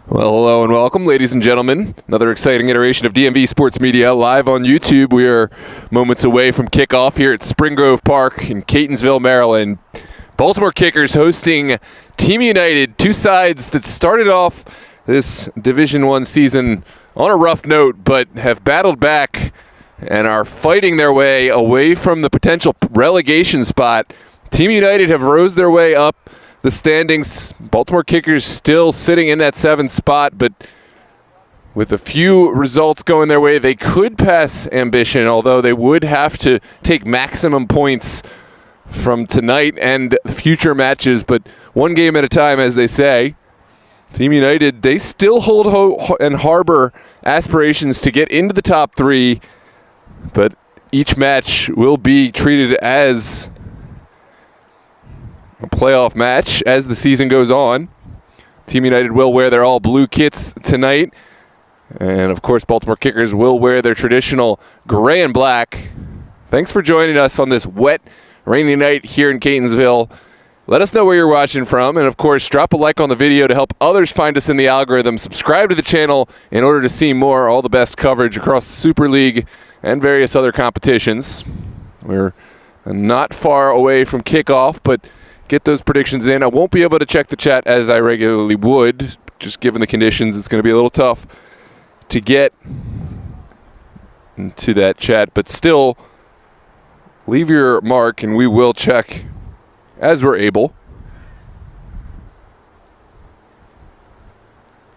Well, hello and welcome, ladies and gentlemen. Another exciting iteration of DMV Sports Media live on YouTube. We are moments away from kickoff here at Spring Grove Park in Catonsville, Maryland. Baltimore Kickers hosting Team United, two sides that started off this Division I season on a rough note, but have battled back and are fighting their way away from the potential relegation spot. Team United have rose their way up the standings. Baltimore Kickers still sitting in that 7th spot, but with a few results going their way, they could pass ambition, although they would have to take maximum points from tonight and future matches, but one game at a time, as they say. Team United, they still hold and harbor aspirations to get into the top 3, but each match will be treated as a playoff match as the season goes on. Team United will wear their all-blue kits tonight. And, of course, Baltimore Kickers will wear their traditional gray and black. Thanks for joining us on this wet, rainy night here in Catonsville. Let us know where you're watching from. And, of course, drop a like on the video to help others find us in the algorithm. Subscribe to the channel in order to see more, all the best coverage across the Super League and various other competitions. We're not far away from kickoff, but get those predictions in. I won't be able to check the chat as I regularly would. Just given the conditions, it's going to be a little tough to get into that chat. But still, leave your mark, and we will check as we're able.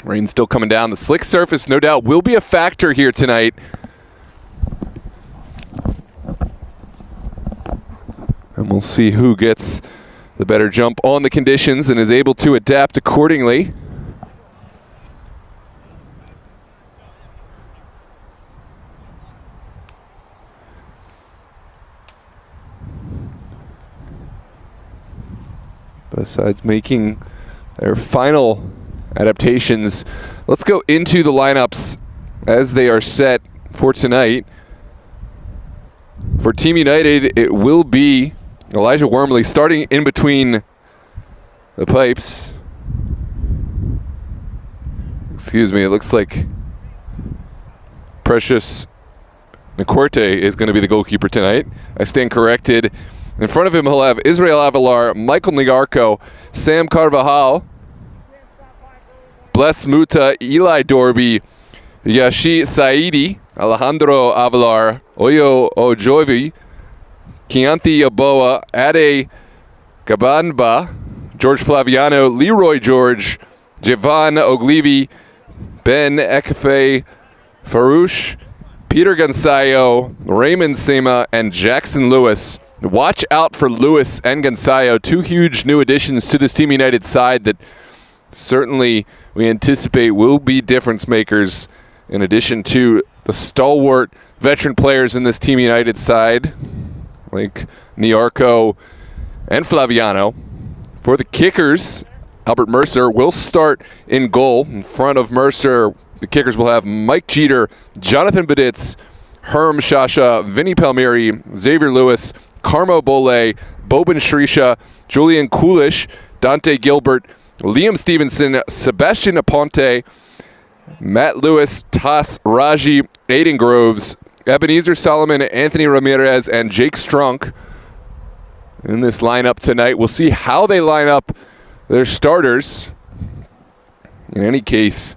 Rain still coming down. The slick surface, no doubt, will be a factor here tonight. And we'll see who gets the better jump on the conditions and is able to adapt accordingly. Besides making their final adaptations, let's go into the lineups as they are set for tonight. For Team United, it will be Elijah Wormley starting in between the pipes. Excuse me, it looks like Precious Nicorte is going to be the goalkeeper tonight. I stand corrected. In front of him, he'll have Israel Avalar, Michael Nigarko, Sam Carvajal, Bless Muta, Eli Dorby, Yashi Saidi, Alejandro Avalar, Oyo Ojovi, Kianthi Yaboa, Ade Gabanba, George Flaviano, Leroy George, Javon Oglivi, Ben Ekefe, Farouche, Peter Gonzayo, Raymond Sema, and Jackson Lewis. Watch out for Lewis and Gonzayo, two huge new additions to this Team United side that certainly we anticipate will be difference makers in addition to the stalwart veteran players in this Team United side, like Niarco and Flaviano. For the Kickers, Albert Mercer will start in goal. In front of Mercer, the Kickers will have Mike Jeter, Jonathan Beditz, Herm Shasha, Vinny Palmieri, Xavier Lewis, Carmo Bole, Boban Shrisha, Julian Kulish, Dante Gilbert, Liam Stevenson, Sebastian Aponte, Matt Lewis, Tas Raji, Aiden Groves, Ebenezer Solomon, Anthony Ramirez, and Jake Strunk in this lineup tonight. We'll see how they line up their starters. In any case,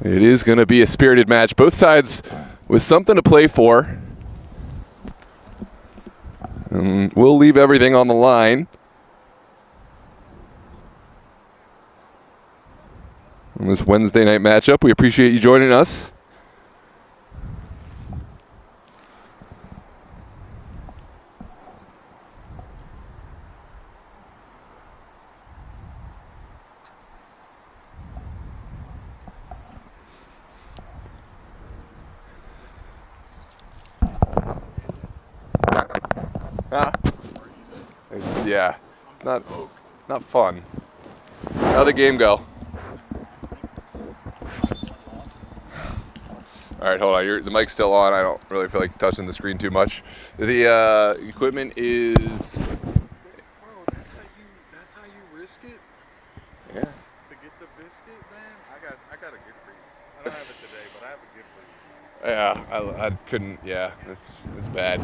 it is going to be a spirited match. Both sides with something to play for. And we'll leave everything on the line. On this Wednesday night matchup, we appreciate you joining us. Yeah, it's not fun. How'd the game go? All right, hold on. The mic's still on. I don't really feel like touching the screen too much. The equipment is... Bro, that's how you risk it? Yeah. To get the biscuit, man. I got a gift for you. I don't have it today, but I have a gift for you. Yeah, I couldn't. Yeah, it's bad.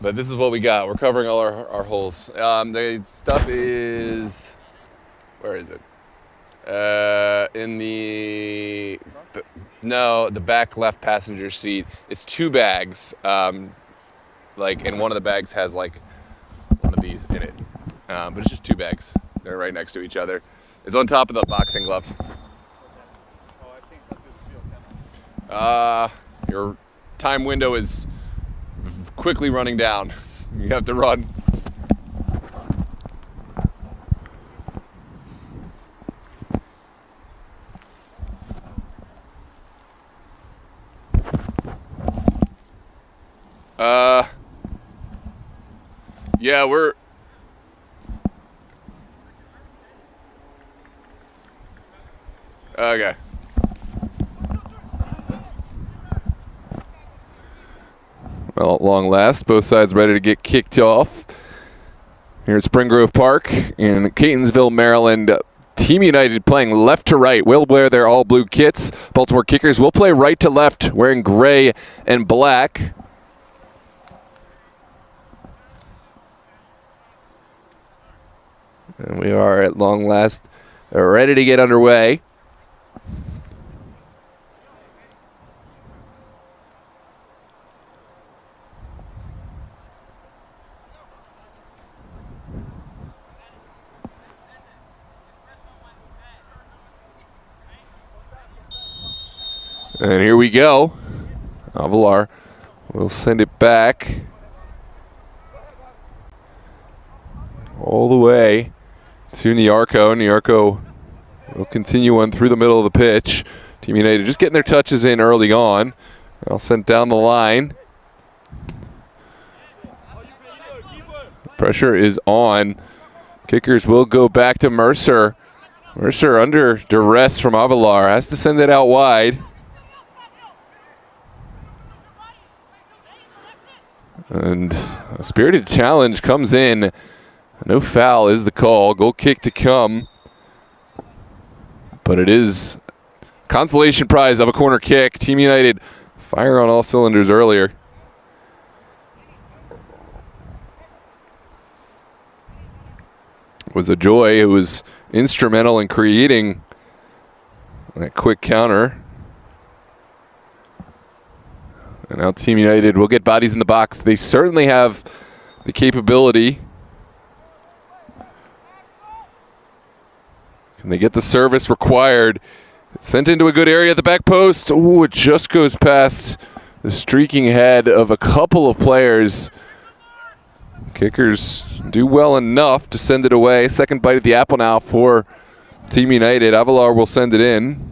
But this is what we got. We're covering all our holes. The stuff is, where is it? In the back left passenger seat. It's 2 bags. And one of the bags has like one of these in it. But it's just 2 bags. They're right next to each other. It's on top of the boxing gloves. Oh, I think I'll do the field camera. Your time window is quickly running down. You have to run. Yeah, we're... Okay. Well, at long last, both sides ready to get kicked off. Here at Spring Grove Park in Catonsville, Maryland. Team United playing left to right will wear their all-blue kits. Baltimore Kickers will play right to left, wearing gray and black. And we are at long last ready to get underway. And here we go. Avalar will send it back all the way to Niarco. Niarco will continue on through the middle of the pitch. Team United just getting their touches in early on. All sent down the line. Pressure is on. Kickers will go back to Mercer. Mercer under duress from Avalar. Has to send it out wide. And a spirited challenge comes in. No foul is the call. Goal kick to come. But it is consolation prize of a corner kick. Team United fire on all cylinders earlier. It was a joy. It was instrumental in creating that quick counter. And now Team United will get bodies in the box. They certainly have the capability. Can they get the service required? It's sent into a good area at the back post. Ooh, it just goes past the streaking head of a couple of players. Kickers do well enough to send it away. Second bite at the apple now for Team United. Avalar will send it in.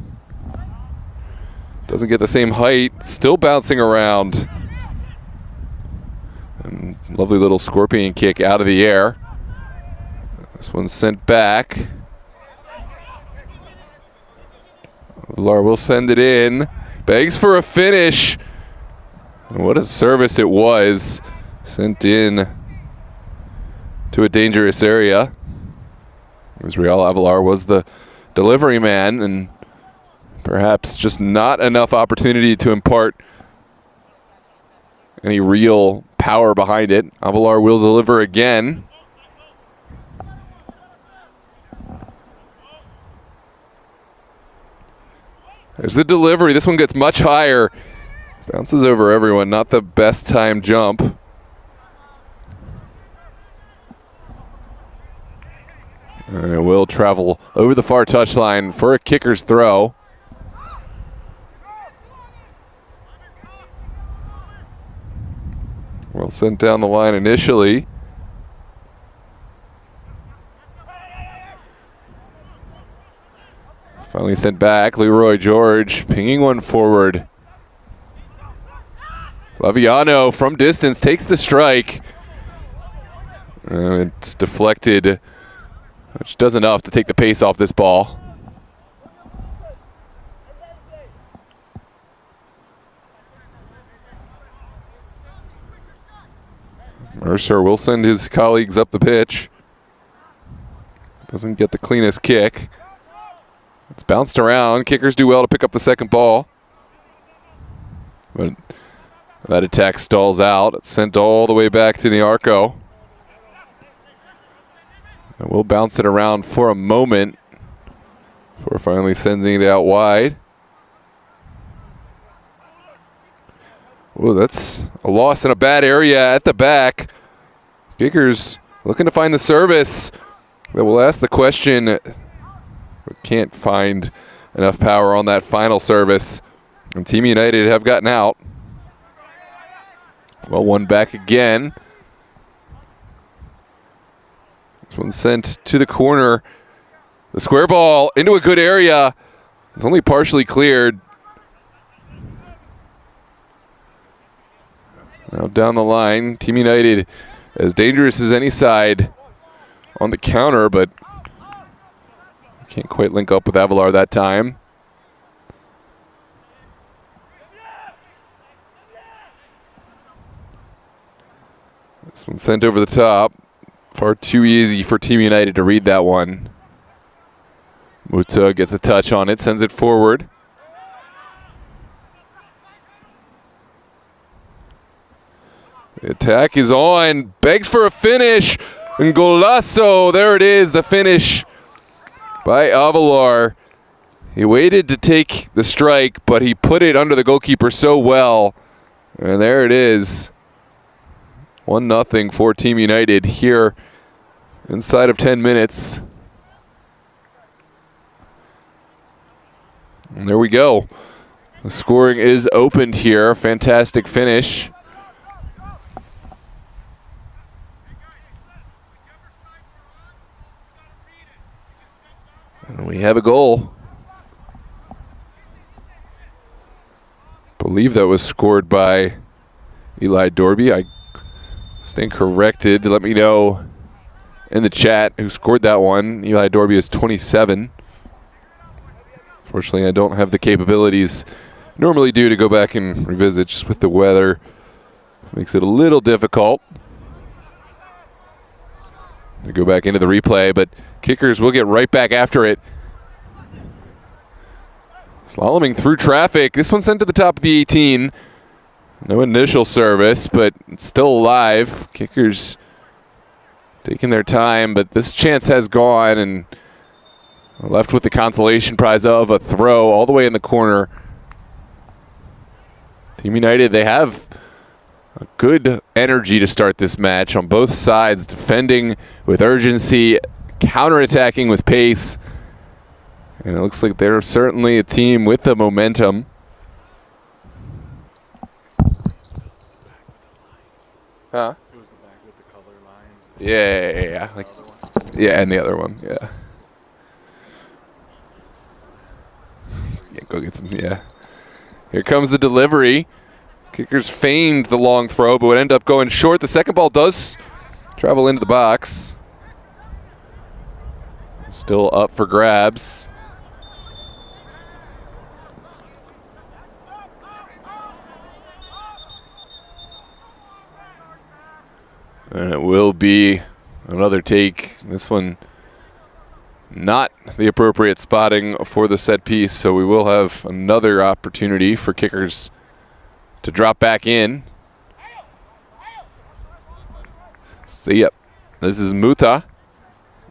Doesn't get the same height. Still bouncing around. And lovely little scorpion kick out of the air. This one's sent back. Avalar will send it in. Begs for a finish. And what a service it was. Sent in to a dangerous area. Israel Avalar was the delivery man, and perhaps just not enough opportunity to impart any real power behind it. Avalar will deliver again. There's the delivery. This one gets much higher. Bounces over everyone. Not the best time jump. And it will travel over the far touchline for a kicker's throw. Well sent down the line initially. Finally sent back. Leroy George pinging one forward. Laviano from distance takes the strike. It's deflected, which does enough to take the pace off this ball. Mercer will send his colleagues up the pitch. Doesn't get the cleanest kick. It's bounced around. Kickers do well to pick up the second ball. But that attack stalls out. It's sent all the way back to the Arco. And we'll bounce it around for a moment before finally sending it out wide. Oh, that's a loss in a bad area at the back. Kickers looking to find the service. That will ask the question, but can't find enough power on that final service. And Team United have gotten out. Well, one back again. This one sent to the corner. The square ball into a good area. It's only partially cleared. Now down the line, Team United as dangerous as any side on the counter, but can't quite link up with Avalar that time. This one sent over the top. Far too easy for Team United to read that one. Muta gets a touch on it, sends it forward. The attack is on, begs for a finish, and golazo, there it is, the finish by Avalar. He waited to take the strike, but he put it under the goalkeeper so well, and there it is. 1-0 for Team United here inside of 10 minutes. And there we go. The scoring is opened here, fantastic finish. And we have a goal. Believe that was scored by Eli Dorby. I stand corrected. Let me know in the chat who scored that one. Eli Dorby is 27. Fortunately, I don't have the capabilities normally do to go back and revisit just with the weather. Makes it a little difficult to go back into the replay, but Kickers will get right back after it. Slaloming through traffic. This one sent to the top of the 18. No initial service, but it's still alive. Kickers taking their time, but this chance has gone, and left with the consolation prize of a throw all the way in the corner. Team United, they have a good energy to start this match on both sides, defending with urgency, counterattacking with pace. And it looks like they're certainly a team with the momentum. Huh? It was the back with the color lines. Yeah. Like, yeah, and the other one, yeah. Yeah, go get some, yeah. Here comes the delivery. Kickers feigned the long throw, but would end up going short. The second ball does travel into the box. Still up for grabs. And it will be another take. This one not the appropriate spotting for the set piece, so we will have another opportunity for Kickers to drop back in. See ya. This is Muta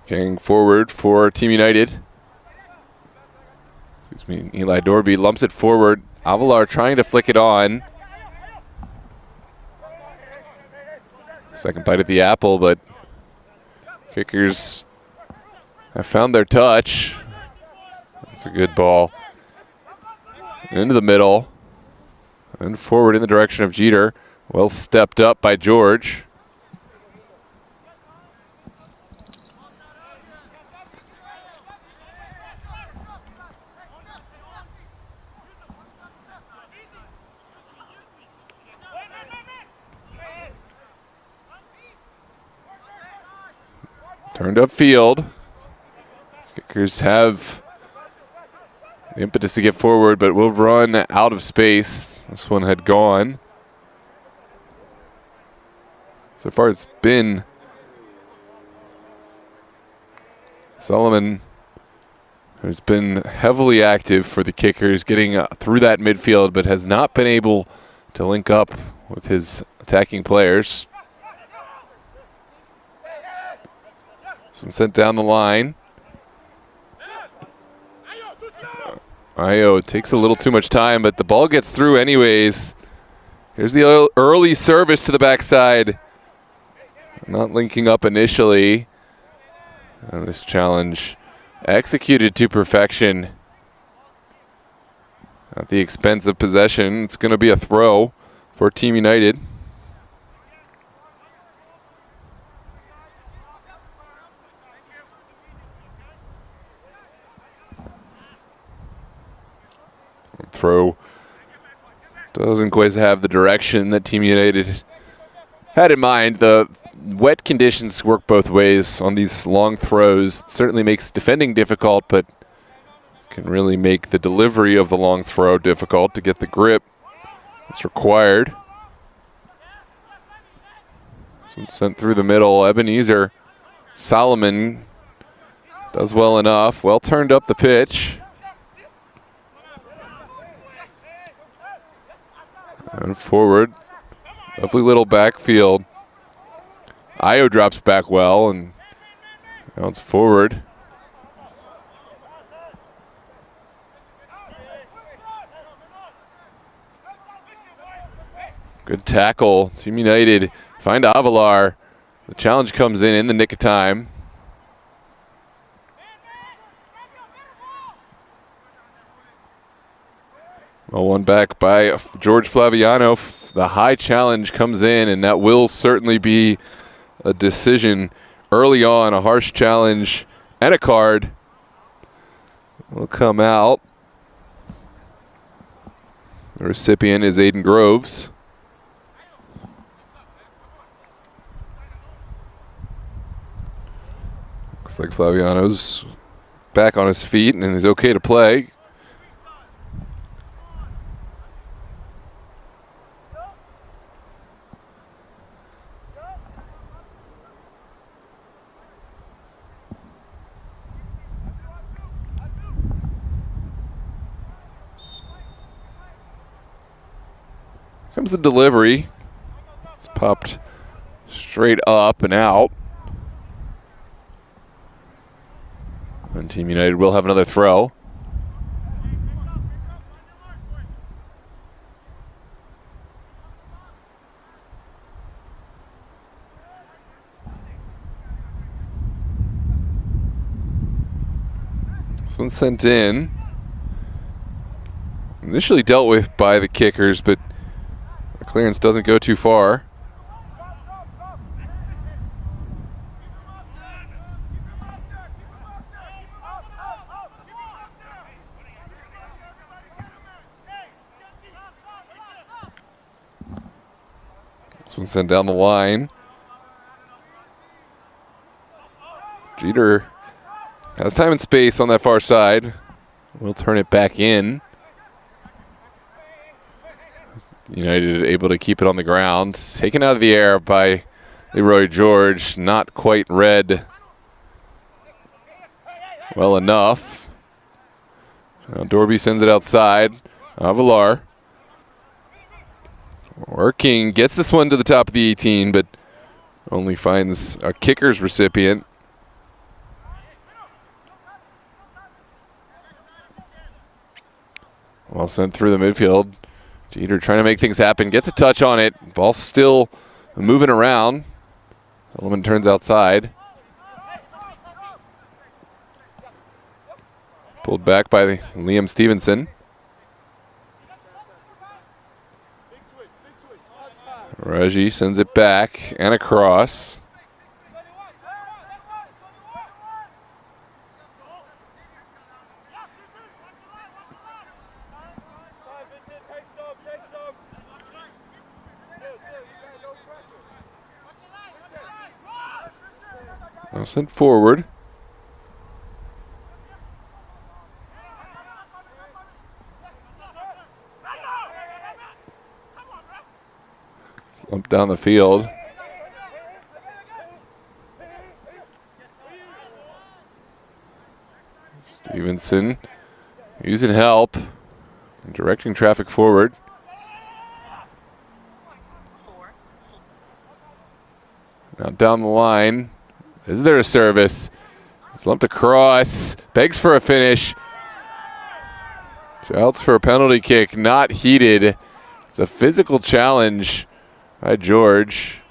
carrying forward for Team United. Excuse me, Eli Dorby lumps it forward. Avalar trying to flick it on. Second bite at the apple, but Kickers have found their touch. That's a good ball. Into the middle. And forward in the direction of Jeter. Well stepped up by George. Turned upfield. Kickers have the impetus to get forward, but will run out of space. This one had gone. So far it's been Solomon who's been heavily active for the Kickers, getting through that midfield, but has not been able to link up with his attacking players. This one sent down the line. Ayo takes a little too much time, but the ball gets through anyways. Here's the early service to the backside. Not linking up initially. And this challenge executed to perfection. At the expense of possession. It's going to be a throw for Team United. Throw doesn't quite have the direction that Team United had in mind. The wet conditions work both ways on these long throws. It certainly makes defending difficult, but can really make the delivery of the long throw difficult to get the grip that's required. So it's sent through the middle. Ebenezer Solomon does well enough. Well turned up the pitch. And forward. Lovely little backfield. Ayo drops back well, and now it's forward. Good tackle. Team United find Avalar. The challenge comes in the nick of time. Well, one back by George Flaviano. The high challenge comes in, and that will certainly be a decision early on. A harsh challenge and a card will come out. The recipient is Aiden Groves. Looks like Flaviano's back on his feet and is okay to play. Comes the delivery. It's popped straight up and out. And Team United will have another throw. This one's sent in. Initially dealt with by the Kickers, but the clearance doesn't go too far. This one sent down the line. Jeter has time and space on that far side. We'll turn it back in. United able to keep it on the ground. Taken out of the air by Leroy George. Not quite read well enough. Now Dorby sends it outside. Avalar working, gets this one to the top of the 18, but only finds a Kickers recipient. Well sent through the midfield. Jeter trying to make things happen, gets a touch on it. Ball still moving around. Solomon turns outside. Pulled back by Liam Stevenson. Raji sends it back and across. Now sent forward. Slumped down the field. Stevenson using help and directing traffic forward. Now down the line. Is there a service? It's lumped across. Begs for a finish. Shouts for a penalty kick. Not heated. It's a physical challenge by George.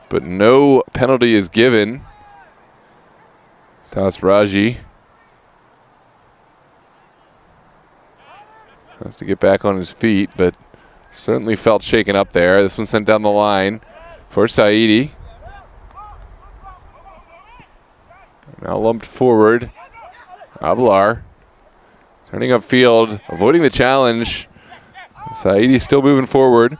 But no penalty is given. Tasraji has to get back on his feet, but certainly felt shaken up there. This one sent down the line for Saidi. Now lumped forward. Avalar turning upfield, avoiding the challenge. Saidi still moving forward.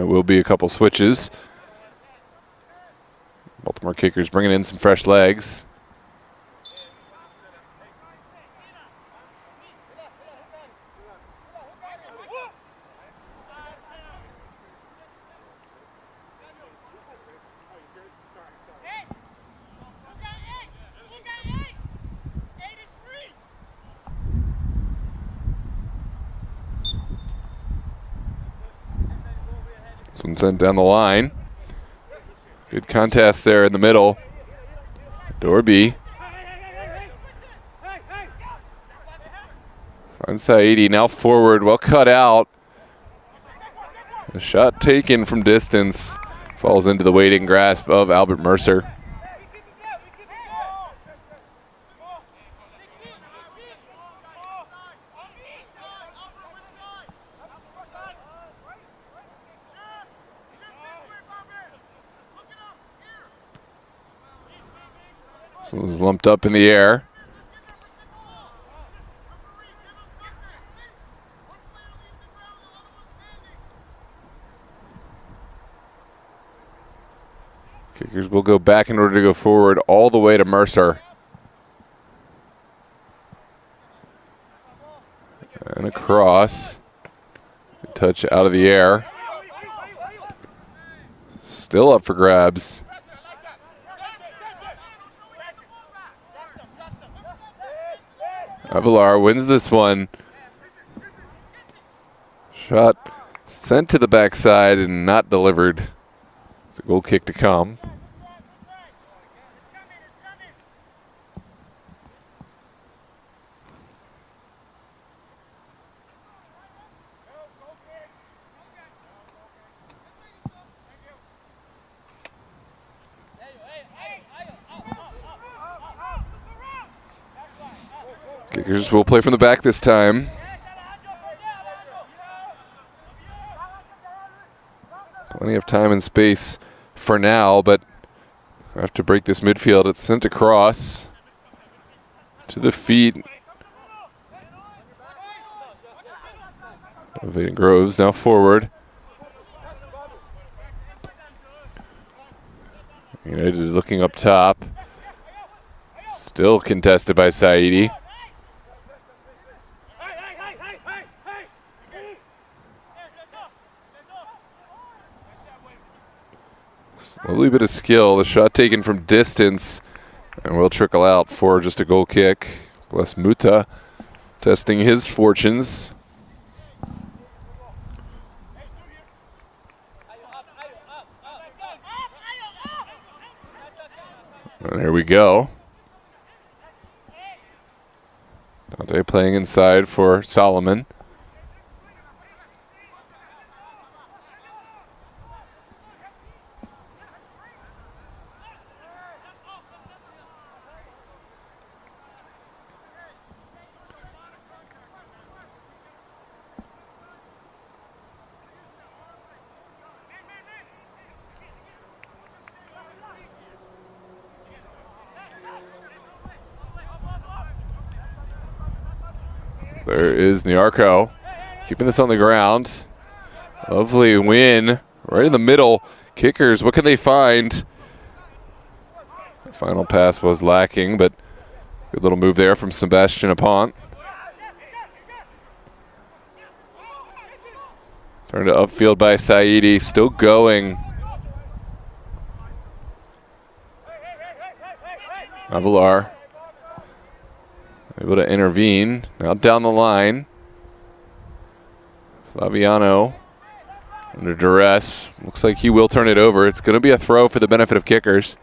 Will be a couple switches. Baltimore kickers bringing in some fresh legs. This one sent down the line. Good contest there in the middle. Dorby. Finds Saidi now forward, well cut out. A shot taken from distance. Falls into the waiting grasp of Albert Mercer. This one was lumped up in the air. Kickers will go back in order to go forward all the way to Mercer. And across. Good touch out of the air. Still up for grabs. Avalar wins this one. Shot sent to the backside and not delivered. It's a goal kick to come. Kickers will play from the back this time. Plenty of time and space for now, but I have to break this midfield. It's sent across to the feet of Aiden Groves. Now forward. United looking up top. Still contested by Saidi. A little bit of skill. The shot taken from distance and will trickle out for just a goal kick. Bless Muta testing his fortunes. And there we go. Dante playing inside for Solomon. There is Nyarko keeping this on the ground. Lovely win right in the middle. Kickers, what can they find? Final pass was lacking, but good little move there from Sebastian Apont. Turned to upfield by Saidi, still going. Avalar able to intervene. Now down the line. Flaviano under duress. Looks like he will turn it over. It's going to be a throw for the benefit of kickers.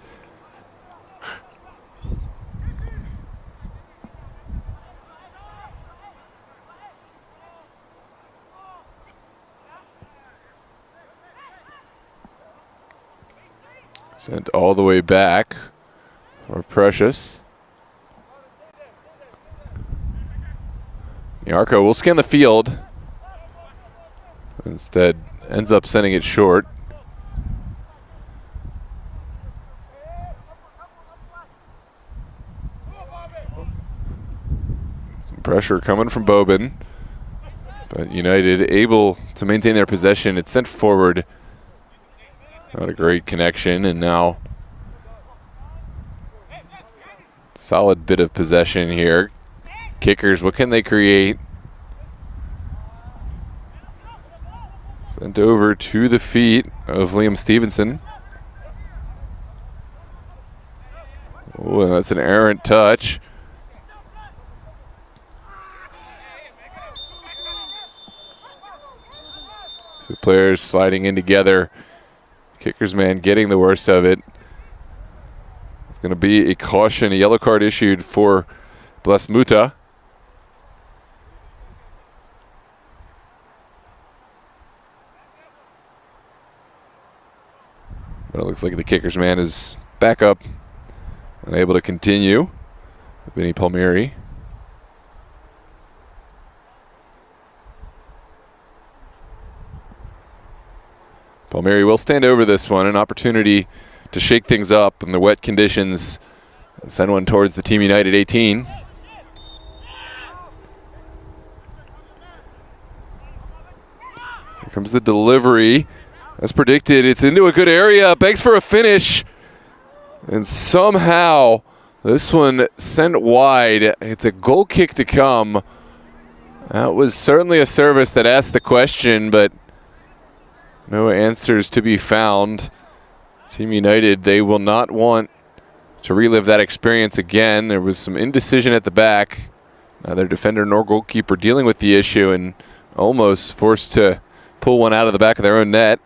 Sent all the way back. Or Precious. Yarko will scan the field. Instead, ends up sending it short. Some pressure coming from Bobin. But United able to maintain their possession. It's sent forward. Not a great connection, and now solid bit of possession here. Kickers, what can they create? Sent over to the feet of Liam Stevenson. Oh, and that's an errant touch. The players sliding in together. Kickers man getting the worst of it. It's going to be a caution, a yellow card issued for Blesmuta. But it looks like the kickers man is back up and able to continue. Vinny Palmieri. Palmieri will stand over this one, an opportunity to shake things up in the wet conditions. Send one towards the Team United 18. Here comes the delivery. As predicted, it's into a good area, begs for a finish. And somehow, this one sent wide. It's a goal kick to come. That was certainly a service that asked the question, but no answers to be found. Team United, they will not want to relive that experience again. There was some indecision at the back. Neither defender nor goalkeeper dealing with the issue and almost forced to pull one out of the back of their own net.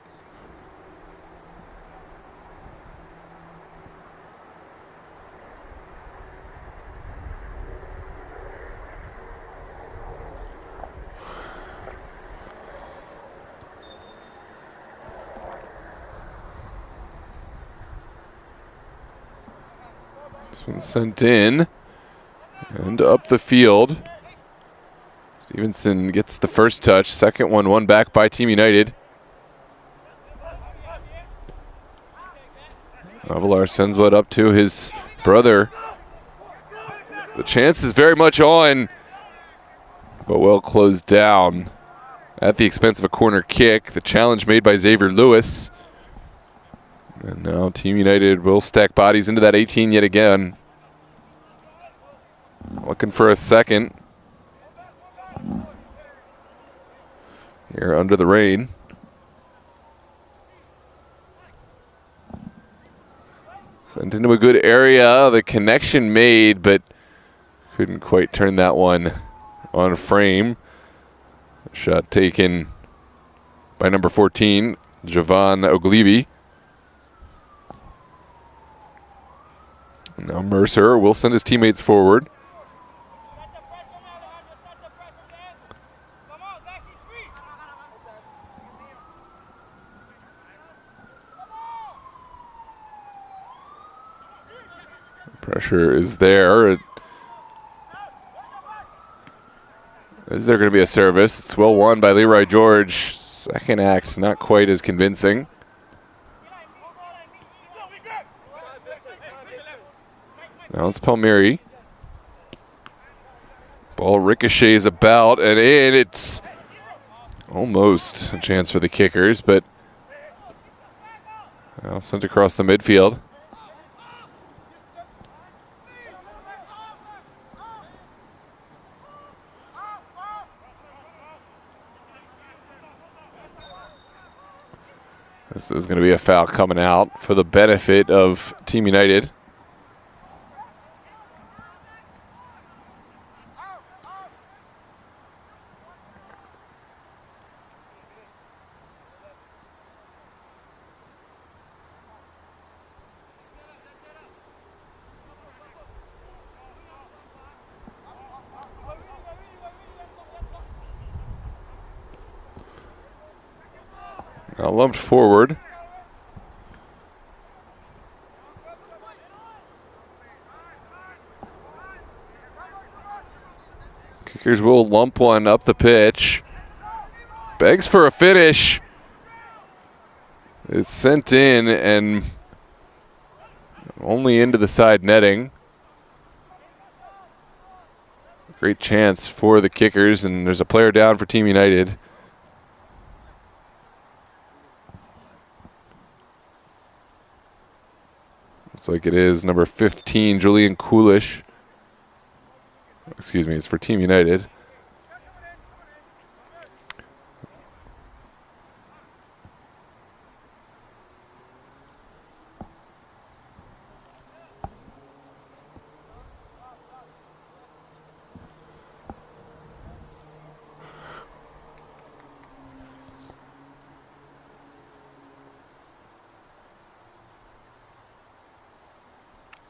This one's sent in and up the field. Stevenson gets the first touch. Second one won back by Team United. Avalar sends one up to his brother. The chance is very much on, but well closed down at the expense of a corner kick. The challenge made by Xavier Lewis. And now Team United will stack bodies into that 18 yet again. Looking for a second. Here under the rain. Sent into a good area. The connection made, but couldn't quite turn that one on frame. Shot taken by number 14, Jovan Oglivi. Now Mercer will send his teammates forward. Pressure is there. Is there going to be a service? It's well won by Leroy George. Second act, not quite as convincing. Now it's Palmieri. Ball ricochets about and in. It's almost a chance for the kickers, but now sent across the midfield. This is going to be a foul coming out for the benefit of Team United. Now lumped forward. Kickers will lump one up the pitch. Begs for a finish. It's sent in and only into the side netting. Great chance for the Kickers, and there's a player down for Team United. Looks like it is number 15, Julian Coolish. Excuse me, it's for Team United.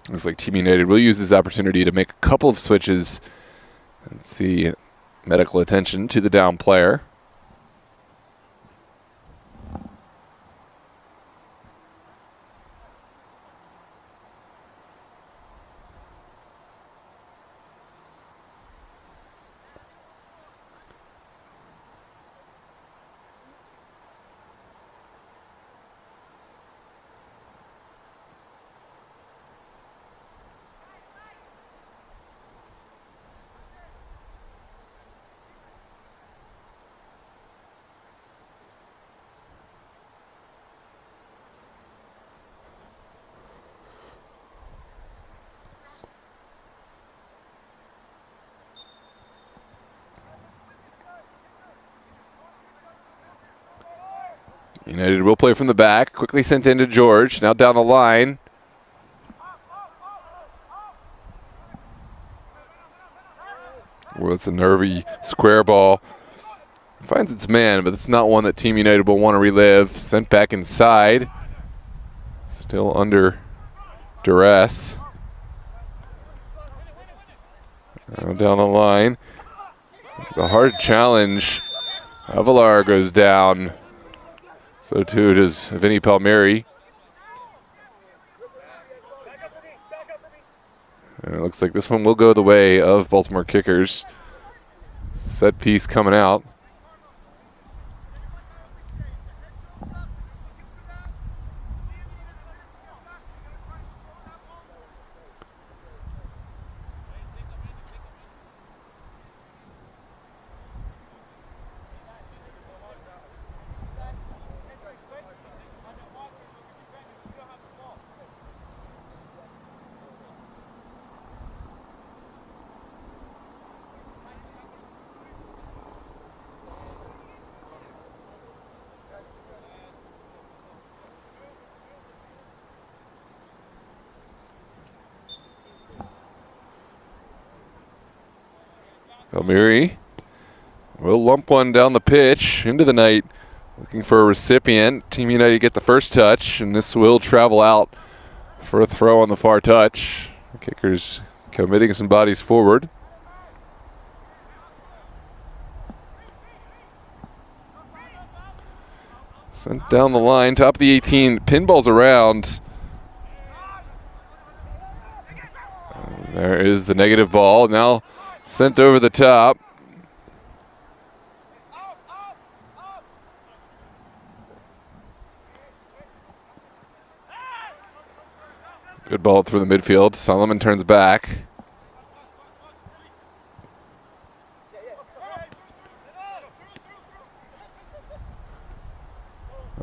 Looks like Team United will use this opportunity to make a couple of switches and see medical attention to the down player. United will play from the back. Quickly sent into George. Now down the line. Well, it's a nervy square ball. Finds its man, but it's not one that Team United will want to relive. Sent back inside. Still under duress. Now down the line. It's a hard challenge. Avalar goes down. So too does Vinny Palmieri. And it looks like this one will go the way of Baltimore Kickers. It's a set piece coming out. Palmieri will lump one down the pitch into the night, looking for a recipient. Team United get the first touch, and this will travel out for a throw on the far touch. The Kickers committing some bodies forward. Sent down the line, top of the 18, pinballs around. There is the negative ball, now sent over the top. Good ball through the midfield. Solomon turns back.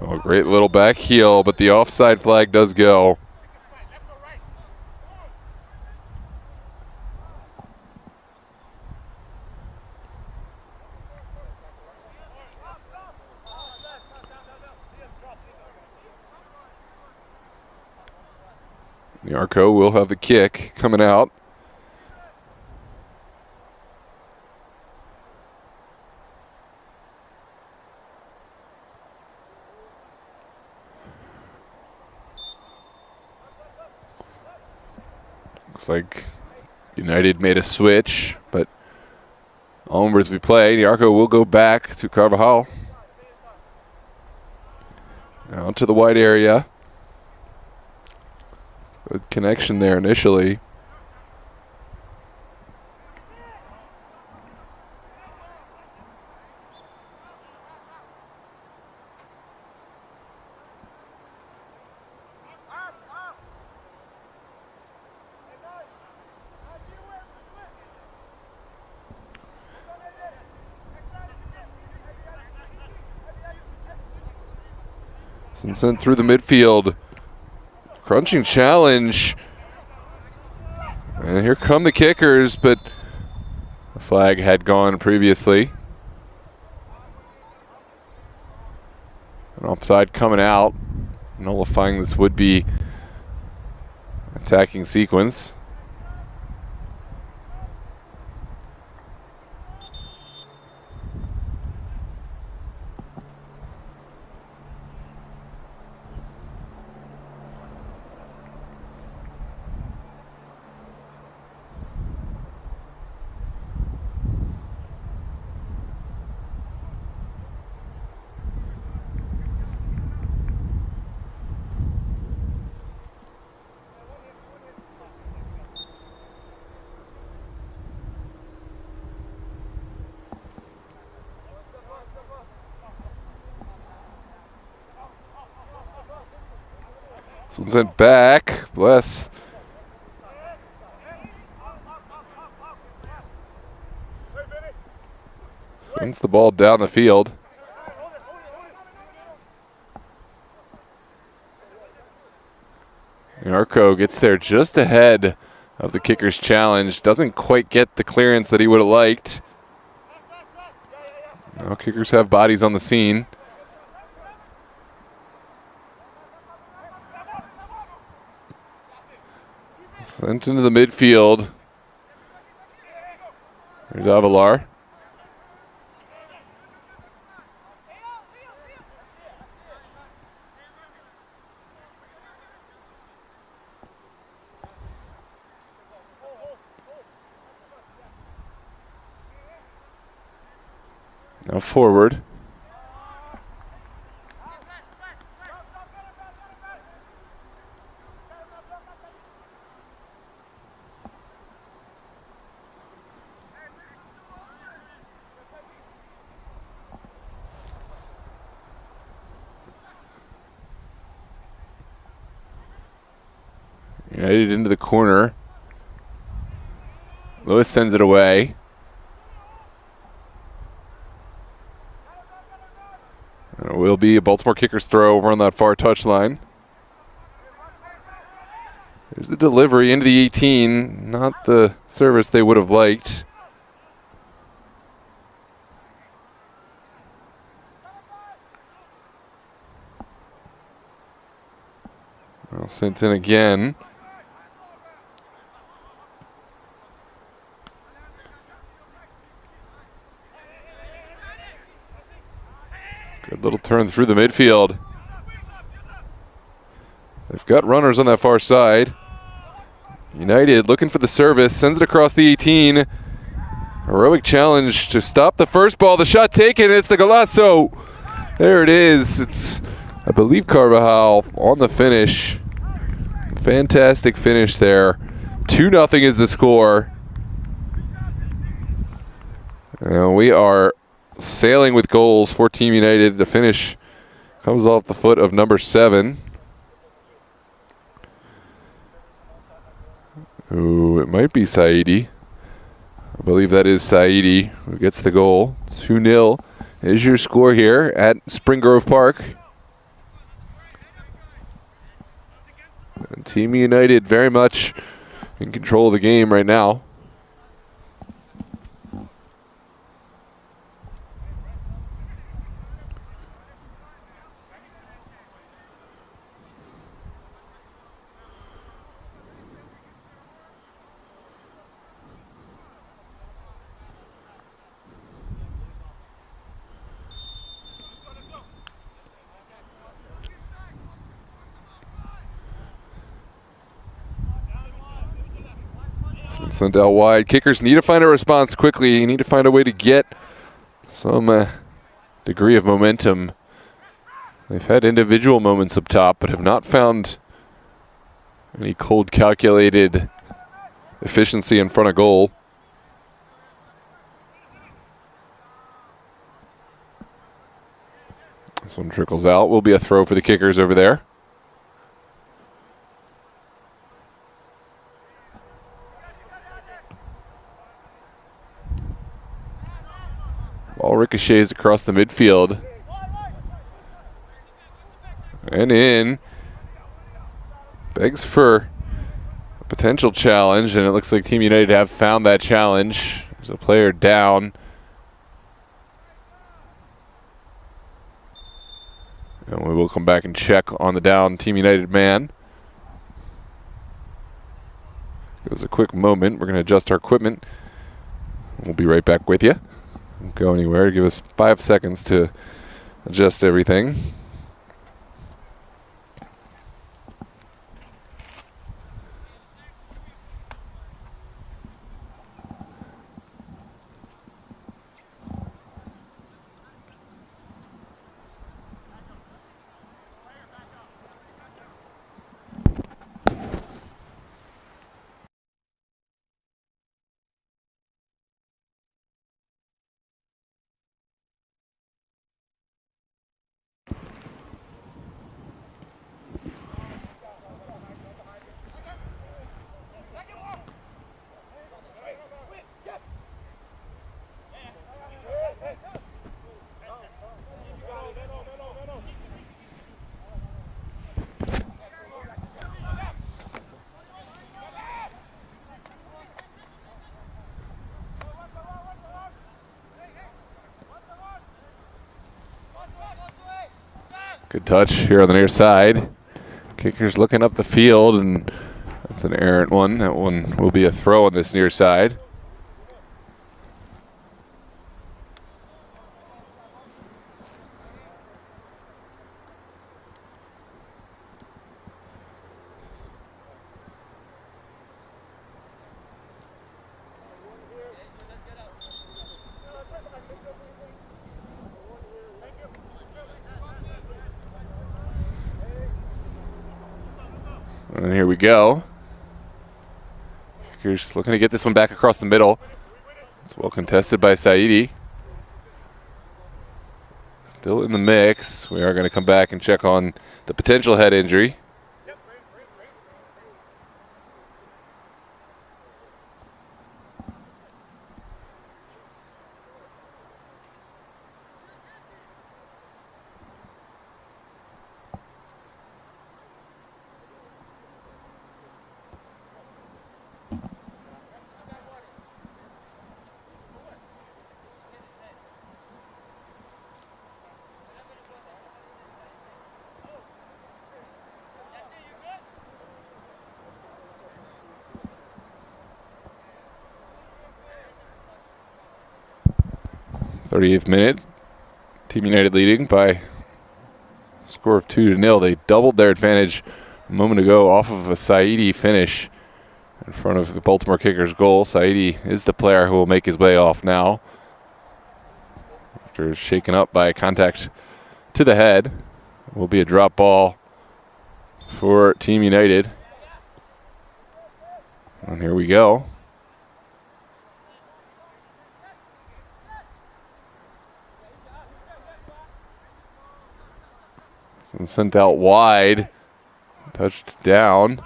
Oh, great little back heel, but the offside flag does go. Yarko will have the kick coming out. Looks like United made a switch, but onwards we play. Yarko will go back to Carvajal. Now to the wide area. Good connection there initially. Sent through the midfield. Crunching challenge. And here come the kickers, but the flag had gone previously. An offside coming out, nullifying this would-be attacking sequence. This one's sent back. Bless. Sends the ball down the field. Yarko gets there just ahead of the kicker's challenge. Doesn't quite get the clearance that he would have liked. Now kickers have bodies on the scene. Sent into the midfield. There's Avalar. Now forward. United into the corner. Lewis sends it away. And it will be a Baltimore kicker's throw over on that far touchline. There's the delivery into the 18. Not the service they would have liked. Well, sent in again. Good little turn through the midfield. They've got runners on that far side. United looking for the service, sends it across the 18. Heroic challenge to stop the first ball. The shot taken, it's the Golazo. There it is. It's, I believe, Carvajal on the finish. Fantastic finish there. 2-0 is the score. We are sailing with goals for Team United. The finish comes off the foot of number 7. Ooh, it might be Saidi. I believe that is Saidi who gets the goal. 2-0 is your score here at Spring Grove Park. And Team United very much in control of the game right now. Sent out wide. Kickers need to find a response quickly. You need to find a way to get some degree of momentum. They've had individual moments up top, but have not found any cold, calculated efficiency in front of goal. This one trickles out. Will be a throw for the Kickers over there. Ball ricochets across the midfield. And in. Begs for a potential challenge, and it looks like Team United have found that challenge. There's a player down. And we will come back and check on the down Team United man. It was a quick moment. We're going to adjust our equipment. We'll be right back with you. Don't go anywhere. Give us 5 seconds to adjust everything. Good touch here on the near side. Kickers looking up the field, and that's an errant one. That one will be a throw on this near side. And here we go. Kickers looking to get this one back across the middle. It's well contested by Saidi. Still in the mix. We are going to come back and check on the potential head injury. .38th minute. Team United leading by a score of 2-0. They doubled their advantage a moment ago off of a Saidi finish in front of the Baltimore Kickers goal. Saidi is the player who will make his way off now after shaken up by contact to the head. It will be a drop ball for Team United. And here we go. And sent out wide, touched down.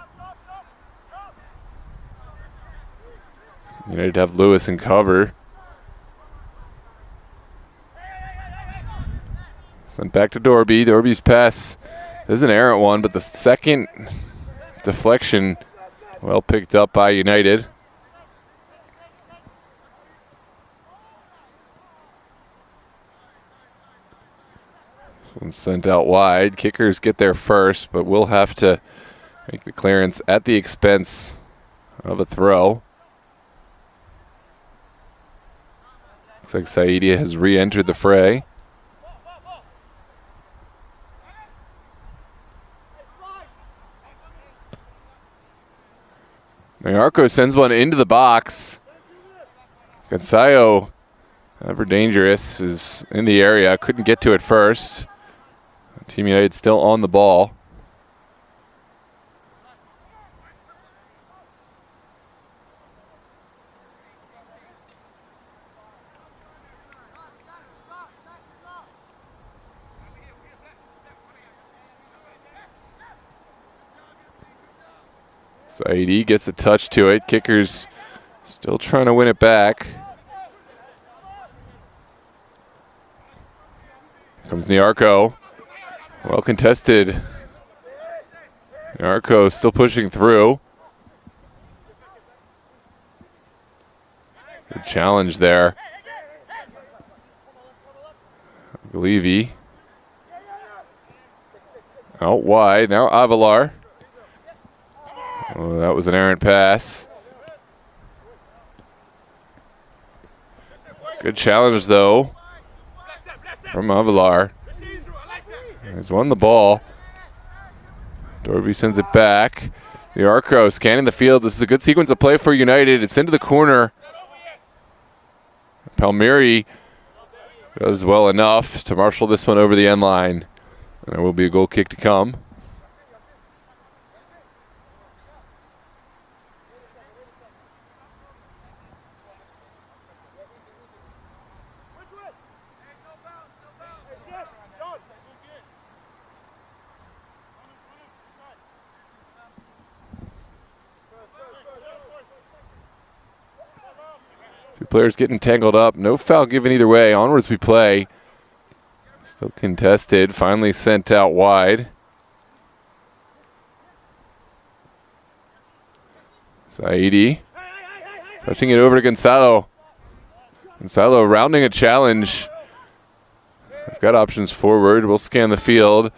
United have Lewis in cover. Sent back to Dorby. Dorby's pass is an errant one, but the second deflection well picked up by United. And sent out wide. Kickers get there first, but we'll have to make the clearance at the expense of a throw. Looks like Saidi has re-entered the fray. Nyarko sends one into the box. Gonzayo, ever dangerous, is in the area. Couldn't get to it first. Team United still on the ball. Saidi gets a touch to it. Kicker's still trying to win it back. Comes Nyarko. Well contested. Nyarko still pushing through. Good challenge there. Levy. Out wide. Now Avalar. Oh, that was an errant pass. Good challenge, though, from Avalar. He's won the ball. Dorby sends it back. Nyarko scanning the field. This is a good sequence of play for United. It's into the corner. Palmieri does well enough to marshal this one over the end line. And there will be a goal kick to come. Two players getting tangled up. No foul given either way. Onwards we play. Still contested. Finally sent out wide. Saidi touching it over to Gonzalo. Gonzalo rounding a challenge. He's got options forward. We'll scan the field.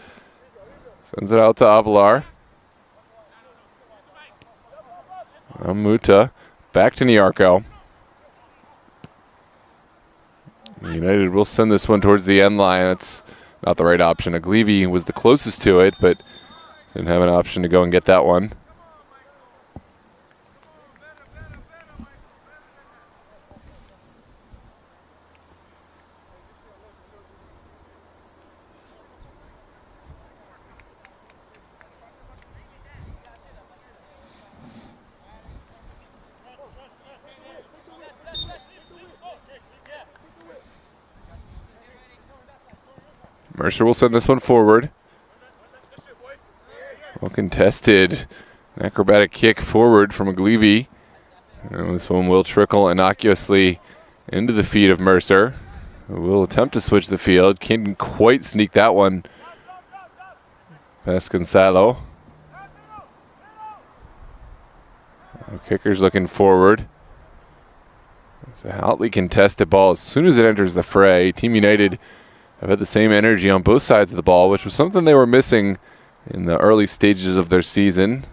Sends it out to Avalar. Muta. Back to Nyarko. United will send this one towards the end line. It's not the right option. Aglivi was the closest to it, but didn't have an option to go and get that one. Mercer will send this one forward. Well contested. An acrobatic kick forward from Aglivi. And this one will trickle innocuously into the feet of Mercer. Will attempt to switch the field. Can't quite sneak that one past Gonzalo. Kicker's looking forward. It's a hotly contested ball as soon as it enters the fray. Team United have had the same energy on both sides of the ball, which was something they were missing in the early stages of their season.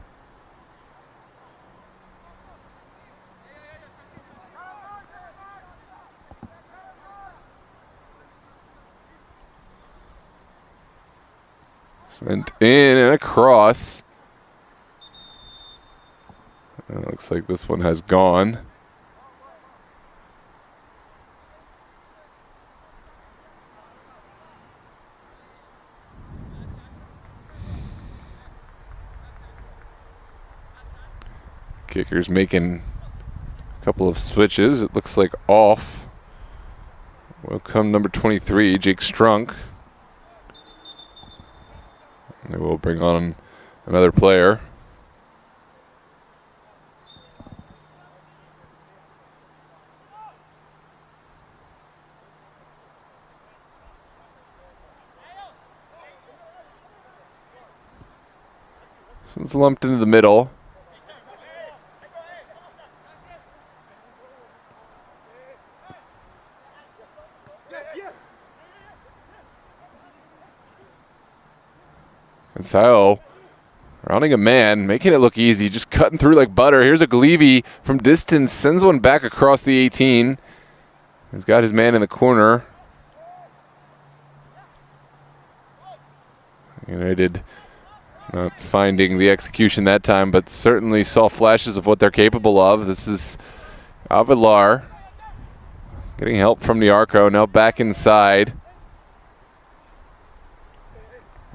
Sent in and across. It looks like this one has gone. Kicker's making a couple of switches. It looks like off will come number 23, Jake Strunk. And they will bring on another player. This one's lumped into the middle. Gonzalo rounding a man, making it look easy, just cutting through like butter. Here's Aglivi from distance, sends one back across the 18. He's got his man in the corner. United Not finding the execution that time, but certainly saw flashes of what they're capable of. This is Avilar getting help from the Arco, now back inside.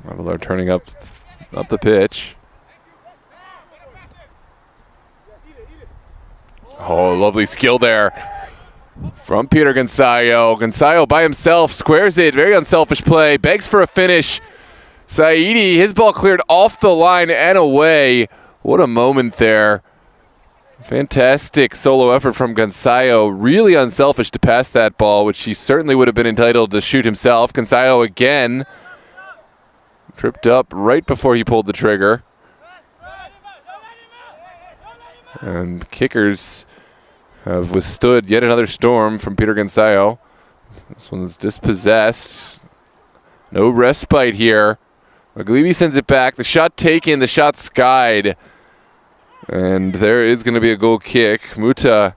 Avilar turning up the pitch. Oh, lovely skill there from Peter Gonzalo. Gonzalo by himself squares it. Very unselfish play. Begs for a finish. Saidi, his ball cleared off the line and away. What a moment there. Fantastic solo effort from Gonzalo. Really unselfish to pass that ball, which he certainly would have been entitled to shoot himself. Gonzalo again. Tripped up right before he pulled the trigger. And kickers have withstood yet another storm from Peter Gonzalo. This one's dispossessed. No respite here. Maglivi sends it back. The shot taken, the shot skied. And there is going to be a goal kick. Muta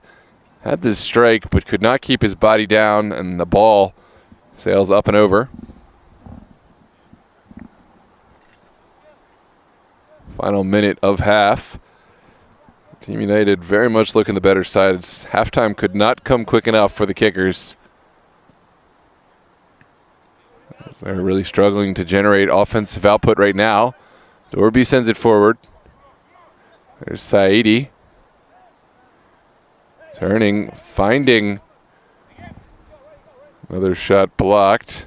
had this strike but could not keep his body down, and the ball sails up and over. Final minute of half. Team United very much looking the better side. Halftime could not come quick enough for the kickers. They're really struggling to generate offensive output right now. Dorby sends it forward. There's Saidi. Turning, finding. Another shot blocked.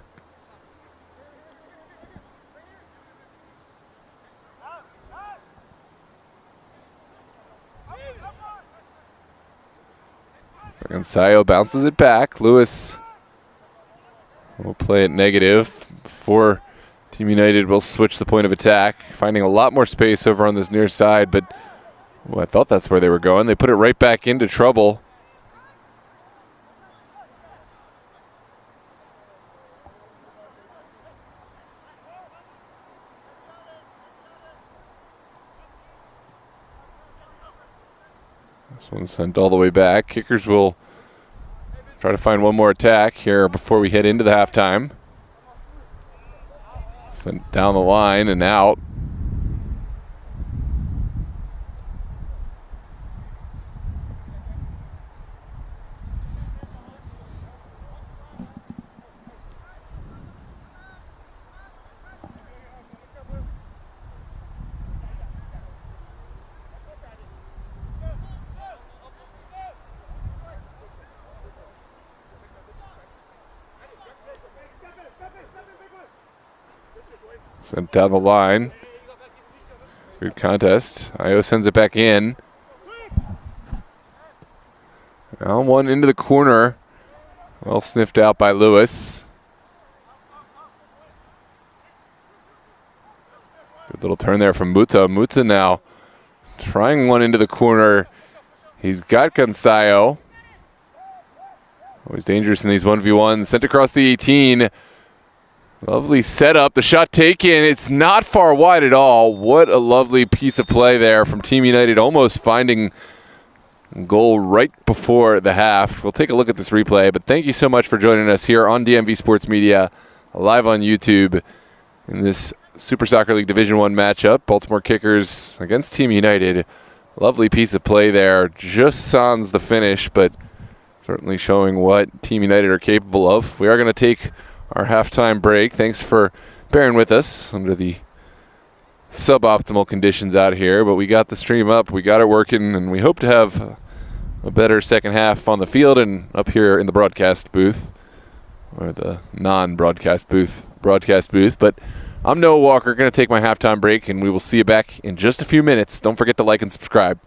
Gonzalo bounces it back. Lewis will play it negative before Team United will switch the point of attack, finding a lot more space over on this near side, but I thought that's where they were going. They put it right back into trouble. This one's sent all the way back. Kickers will try to find one more attack here before we head into the halftime. Sent down the line and out. Sent down the line. Good contest. Io sends it back in. Now one into the corner. Well sniffed out by Lewis. Good little turn there from Muta. Muta now trying one into the corner. He's got Gonzalo. Always dangerous in these 1v1s. Sent across the 18. Lovely setup. The shot taken. It's not far wide at all. What a lovely piece of play there from Team United, almost finding a goal right before the half. We'll take a look at this replay, but thank you so much for joining us here on DMV Sports Media, live on YouTube in this Super Soccer League Division I matchup. Baltimore Kickers against Team United. Lovely piece of play there. Just sans the finish, but certainly showing what Team United are capable of. We are going to take our halftime break. Thanks for bearing with us under the suboptimal conditions out here, but we got the stream up, we got it working, and we hope to have a better second half on the field and up here in the broadcast booth, or the non-broadcast booth, But I'm Noah Walker, going to take my halftime break, and we will see you back in just a few minutes. Don't forget to like and subscribe.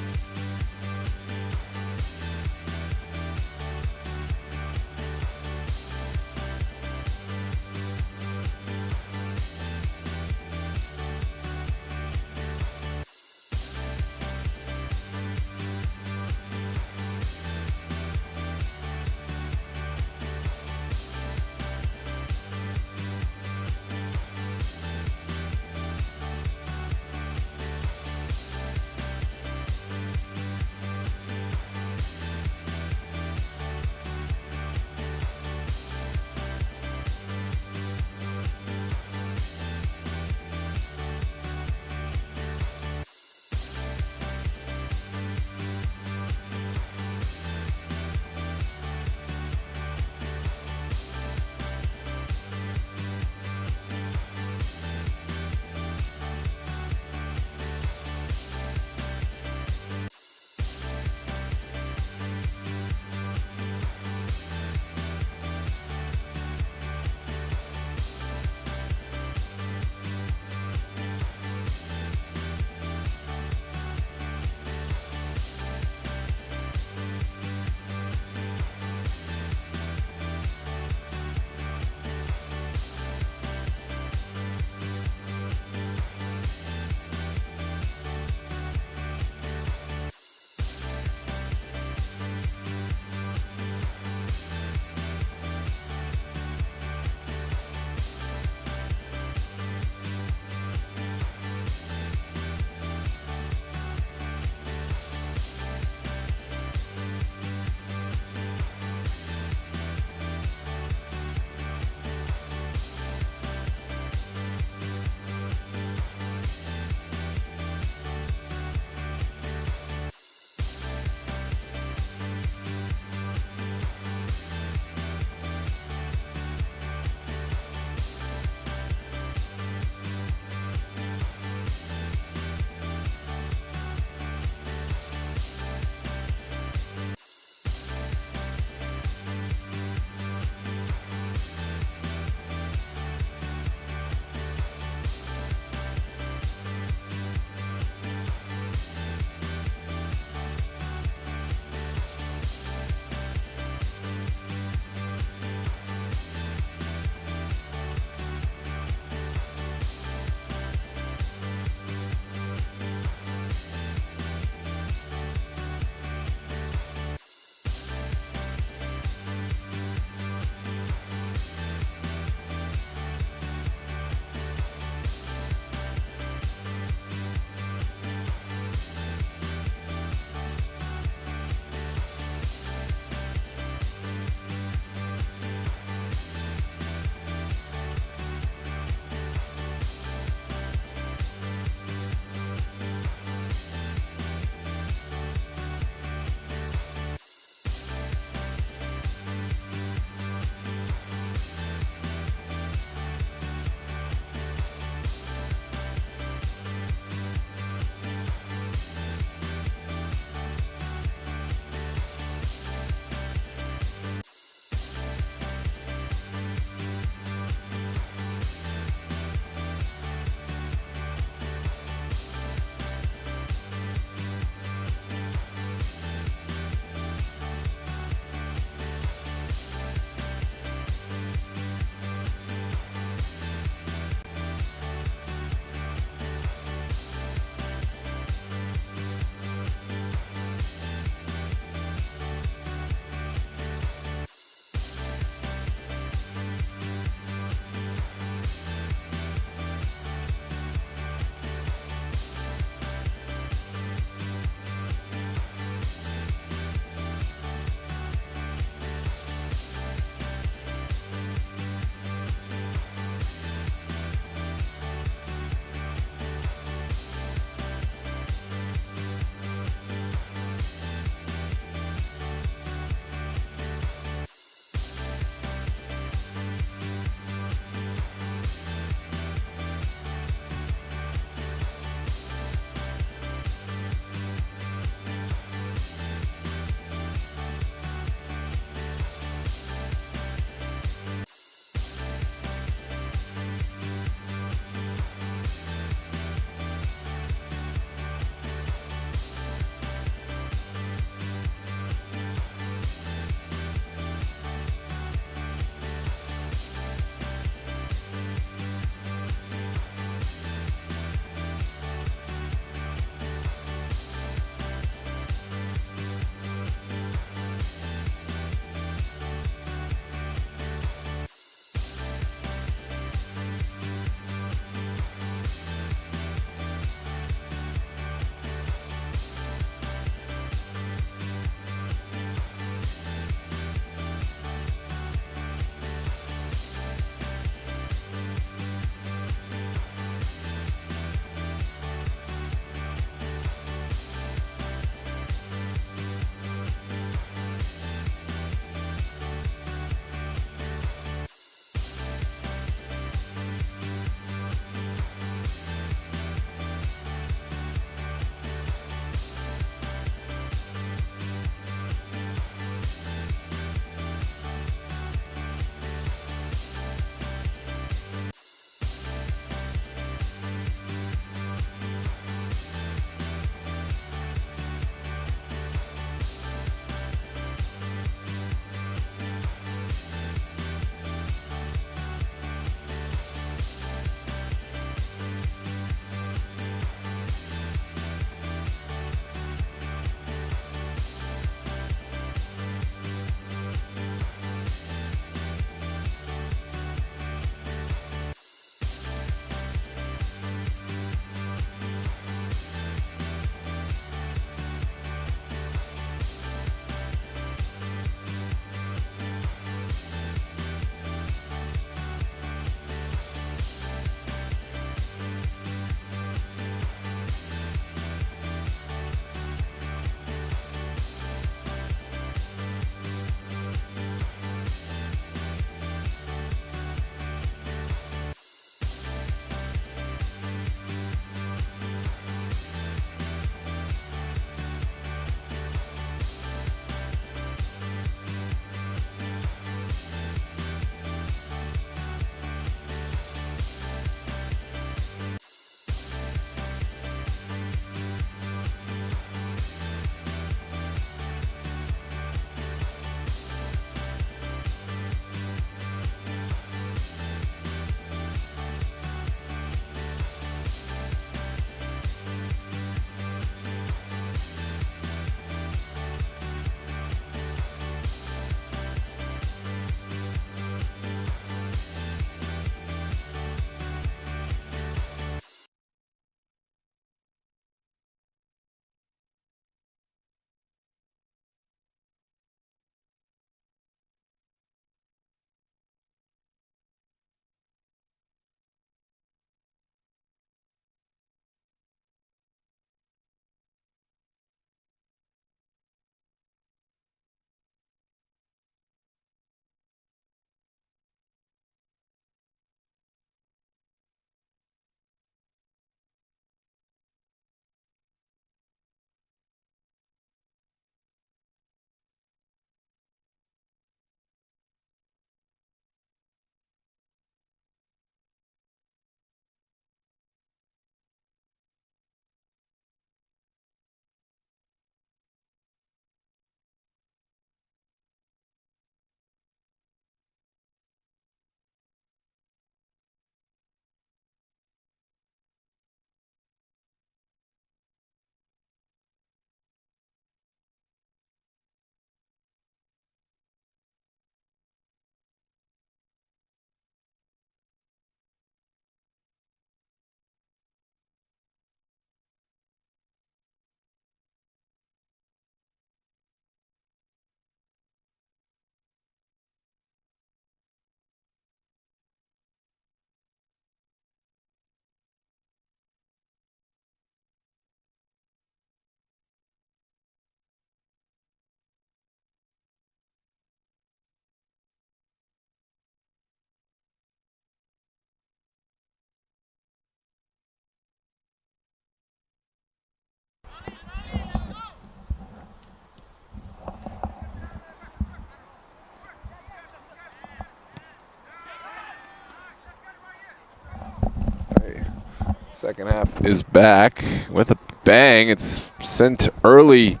Second half is back with a bang. It's sent early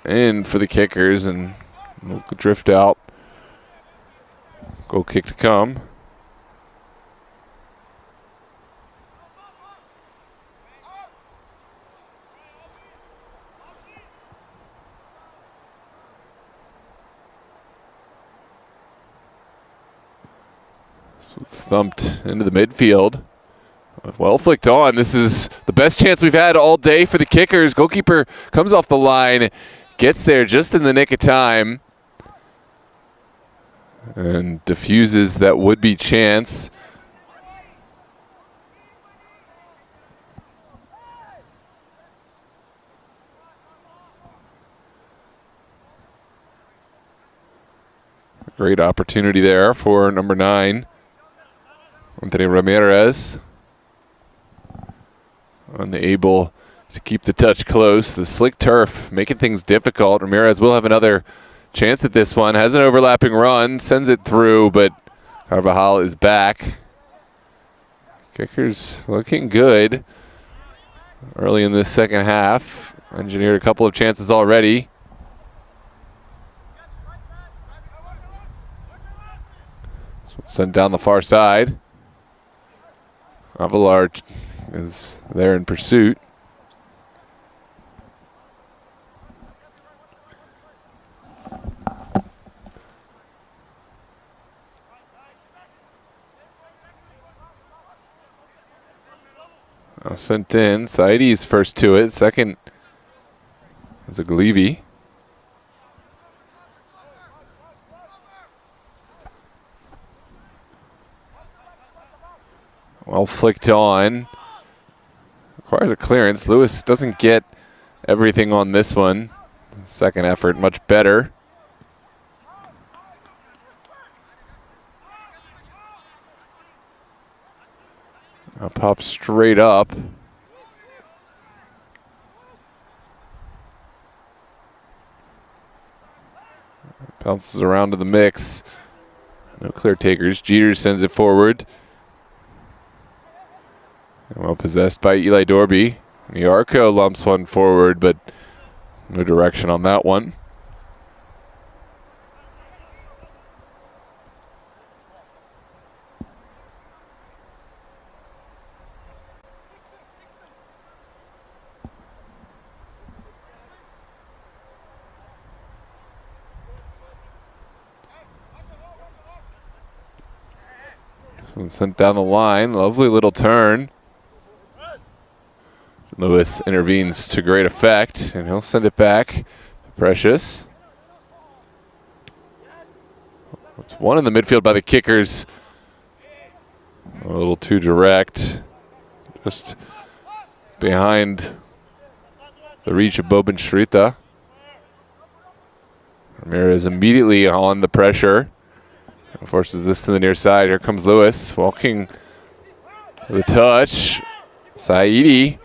in for the Kickers, and we'll drift out. Goal kick to come. So it's thumped into the midfield. Well flicked on. This is the best chance we've had all day for the Kickers. Goalkeeper comes off the line, gets there just in the nick of time, and diffuses that would-be chance. Great opportunity there for number 9, Anthony Ramirez. Unable to keep the touch close. The slick turf making things difficult. Ramirez will have another chance at this one. Has an overlapping run, sends it through, but Carvajal is back. Kickers looking good early in this second half. Engineered a couple of chances already. Sent down the far side. Avalar is there in pursuit. Sent in. Saidi's first to it. Second is a Galevi. Well flicked on. Requires a clearance. Lewis doesn't get everything on this one. Second effort, much better. Now pop straight up. Bounces around to the mix. No clear takers. Jeter sends it forward. Well possessed by Eli Dorby. Niarco lumps one forward, but no direction on that one. Sent down the line. Lovely little turn. Lewis intervenes to great effect, and he'll send it back. Precious. It's one in the midfield by the Kickers. A little too direct. Just behind the reach of Boban Shrita. Ramirez immediately on the pressure. Forces this to the near side. Here comes Lewis walking the touch. Saidi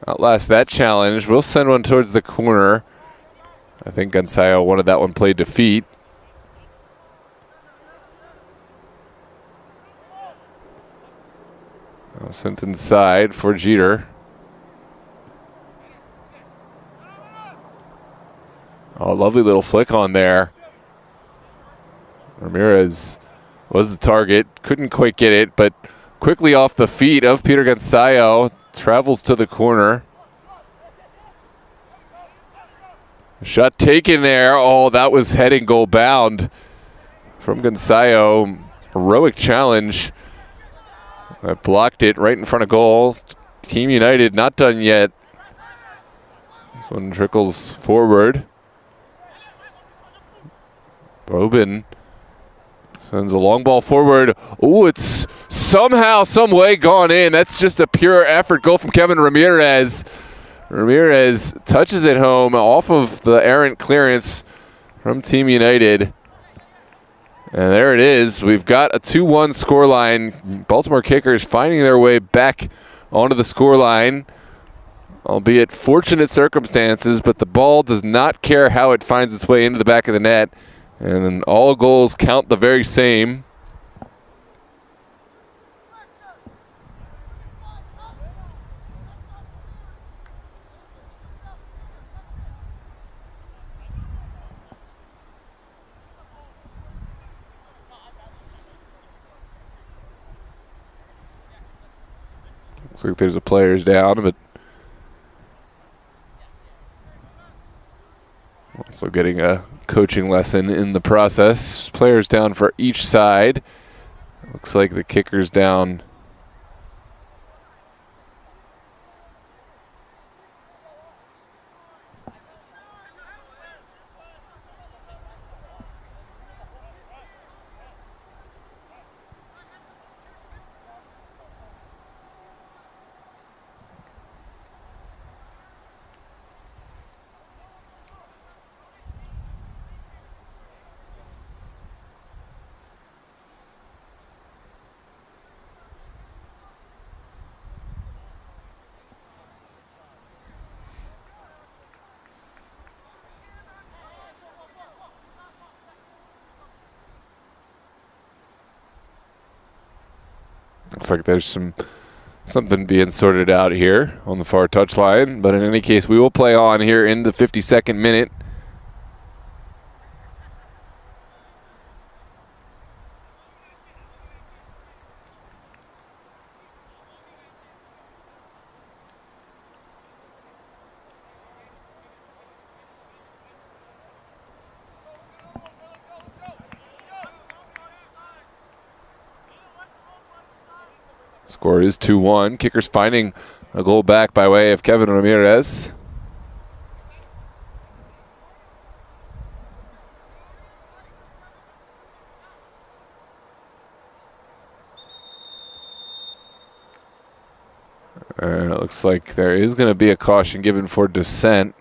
outlasts that challenge. We'll send one towards the corner. I think Gonzayo wanted that one played to feet. Sent inside for Jeter. Oh, lovely little flick on there. Ramirez was the target, couldn't quite get it, but quickly off the feet of Peter Gonzayo, travels to the corner. Shot taken there. Oh, that was heading goal bound from Gonzayo. Heroic challenge. I blocked it right in front of goal. Team United not done yet. This one trickles forward. Boban sends a long ball forward. Oh, it's somehow, some way gone in. That's just a pure effort goal from Kevin Ramirez. Ramirez touches it home off of the errant clearance from Team United. And there it is. We've got a 2-1 scoreline. Baltimore Kickers finding their way back onto the scoreline, albeit fortunate circumstances, but the ball does not care how it finds its way into the back of the net. And all goals count the very same. Looks like there's a players down, but also getting a coaching lesson in the process. Players down for each side. Looks like the kicker's down. Looks like there's something being sorted out here on the far touchline. But in any case, we will play on here in the 52nd minute. Score is 2-1. Kicker's finding a goal back by way of Kevin Ramirez. And it looks like there is going to be a caution given for dissent.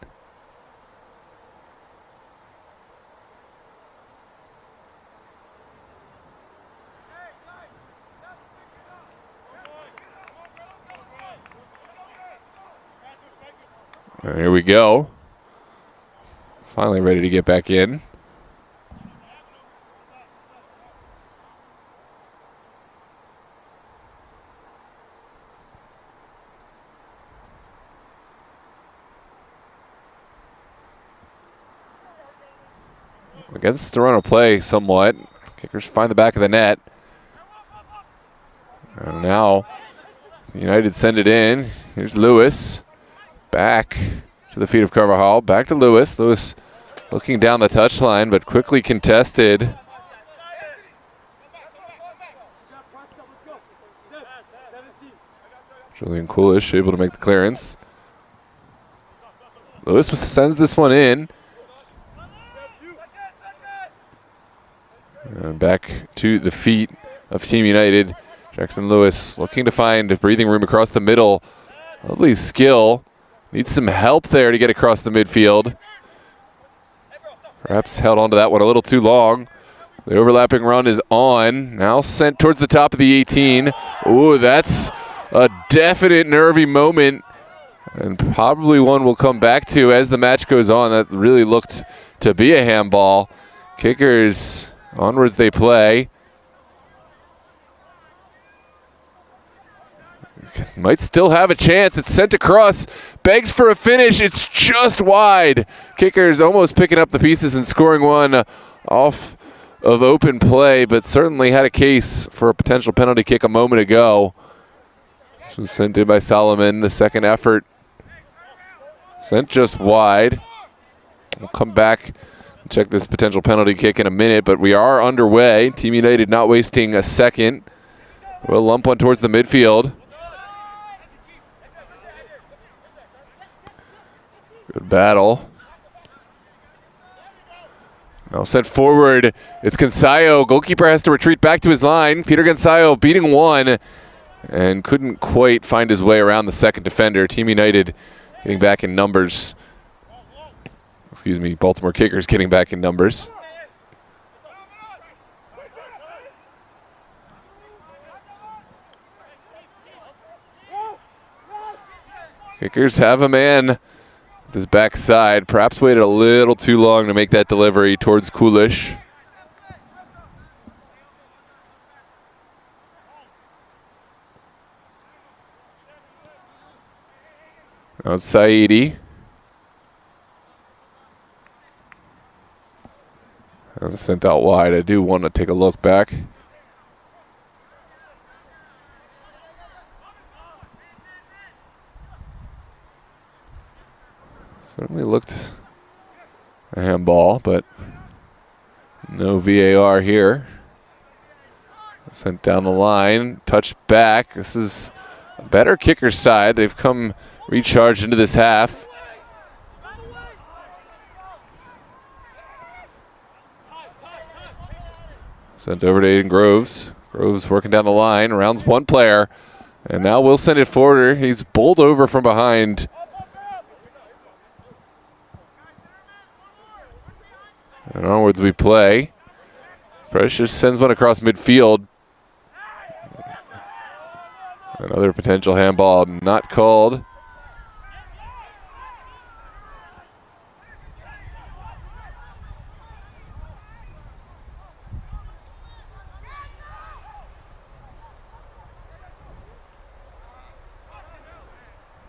And here we go. Finally ready to get back in. Against the run of play somewhat. Kickers find the back of the net. And now United send it in. Here's Lewis. Back to the feet of Carvajal. Back to Lewis. Lewis looking down the touchline, but quickly contested. Julian Coolish able to make the clearance. Lewis sends this one in. And back to the feet of Team United. Jackson Lewis looking to find breathing room across the middle. Lovely skill. Needs some help there to get across the midfield. Perhaps held on to that one a little too long. The overlapping run is on. Now sent towards the top of the 18. Ooh, that's a definite nervy moment. And probably one we'll come back to as the match goes on. That really looked to be a handball. Kickers, onwards they play. Might still have a chance. It's sent across. Begs for a finish. It's just wide. Kickers almost picking up the pieces and scoring one off of open play, but certainly had a case for a potential penalty kick a moment ago. This was sent in by Solomon. The second effort sent just wide. We'll come back and check this potential penalty kick in a minute, but we are underway. Team United not wasting a second. We'll lump one towards the midfield. Good battle. Now sent forward. It's Gonzalo. Goalkeeper has to retreat back to his line. Peter Gonzalo beating one and couldn't quite find his way around the second defender. Team United getting back in numbers. Excuse me, Baltimore Kickers getting back in numbers. Kickers have a man. This backside, perhaps waited a little too long to make that delivery towards Coolish. Now it's Saidi. That's sent out wide. I do want to take a look back. Certainly looked a handball, but no VAR here. Sent down the line, touched back. This is a better kicker side. They've come recharged into this half. Sent over to Aiden Groves. Groves working down the line, rounds one player, and now we'll send it forward. He's bowled over from behind. And onwards we play. Precious sends one across midfield. Another potential handball not called.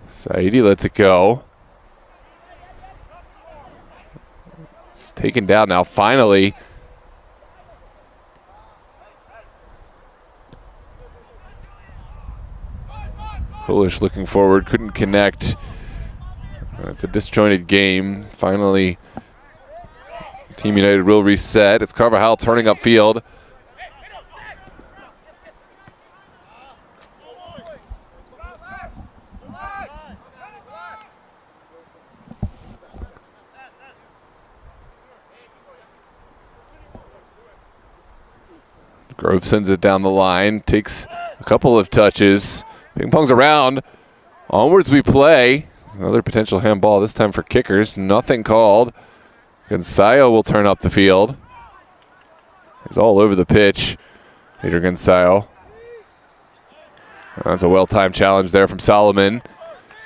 Saidi lets it go. It's taken down now, finally. Coolish looking forward, couldn't connect. It's a disjointed game. Finally, Team United will reset. It's Carvajal turning upfield. Grove sends it down the line, takes a couple of touches. Ping pongs around. Onwards we play. Another potential handball, this time for kickers. Nothing called. Gonzayo will turn up the field. He's all over the pitch. Peter Gonzayo. That's a well-timed challenge there from Solomon.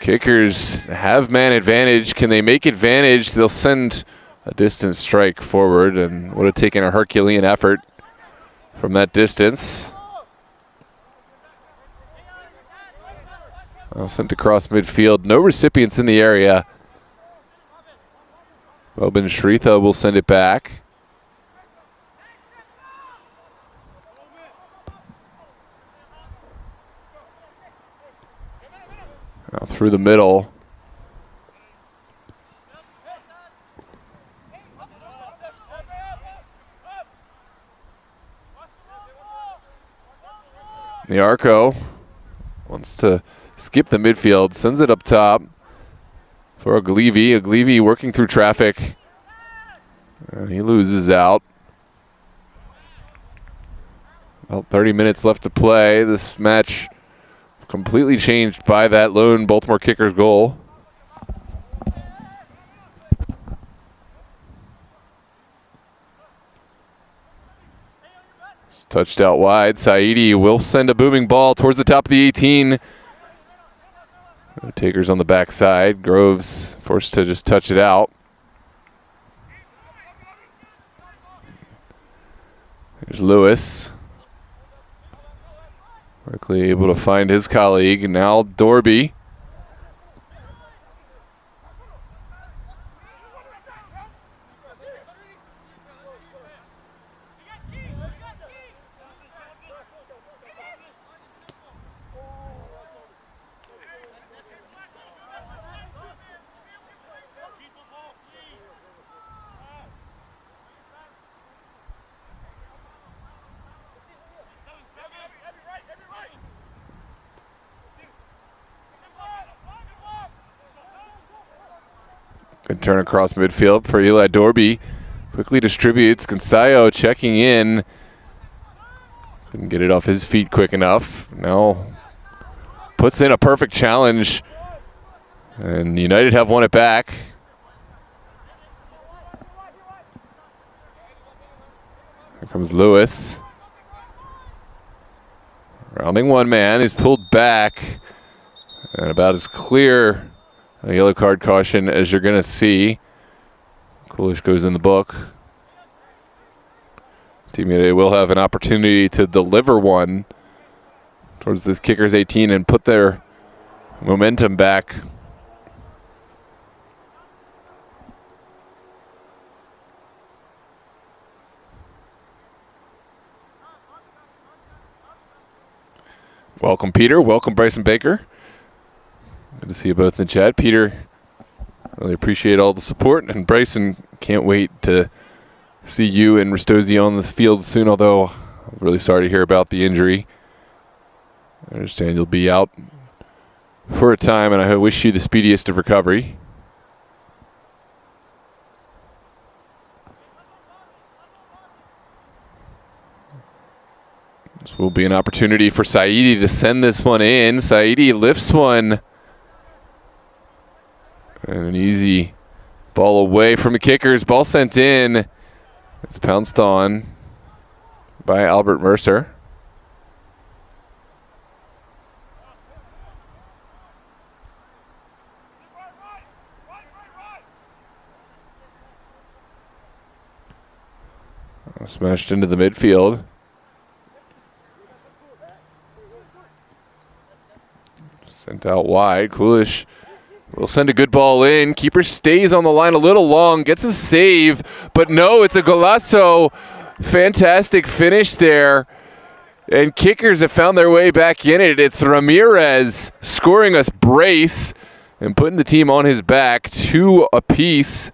Kickers have man advantage. Can they make advantage? They'll send a distance strike forward, and would have taken a Herculean effort from that distance. Sent across midfield. No recipients in the area. Robin Shritha will send it back. Now through the middle. The Arco wants to skip the midfield, sends it up top for Oglivi. Oglivi working through traffic, and he loses out. About 30 minutes left to play. This match completely changed by that lone Baltimore kicker's goal. It's touched out wide. Saidi will send a booming ball towards the top of the 18. Takers on the backside. Groves forced to just touch it out. There's Lewis. Quickly able to find his colleague. Now Dorby. Good turn across midfield for Eli Dorby. Quickly distributes. Gonzayo checking in. Couldn't get it off his feet quick enough. Now puts in a perfect challenge. And United have won it back. Here comes Lewis. Rounding one man. He's pulled back. And about as clear a yellow card caution as you're going to see. Coolish goes in the book. Team United will have an opportunity to deliver one towards this kicker's 18 and put their momentum back. Welcome, Peter. Welcome, Bryson Baker. Good to see you both in chat. Peter Really appreciate all the support. And Bryson, can't wait to see you and Rastosi on the field soon, although I'm really sorry to hear about the injury. I understand you'll be out for a time, and I wish you the speediest of recovery. This will be an opportunity for Saidi to send this one in. Saidi lifts one. And an easy ball away from the kickers. Ball sent in. It's pounced on by Albert Mercer. Smashed into the midfield. Sent out wide. Coolish will send a good ball in. Keeper stays on the line a little long. Gets a save. But no, it's a golazo. Fantastic finish there. And kickers have found their way back in it. It's Ramirez scoring us brace and putting the team on his back. 2 apiece.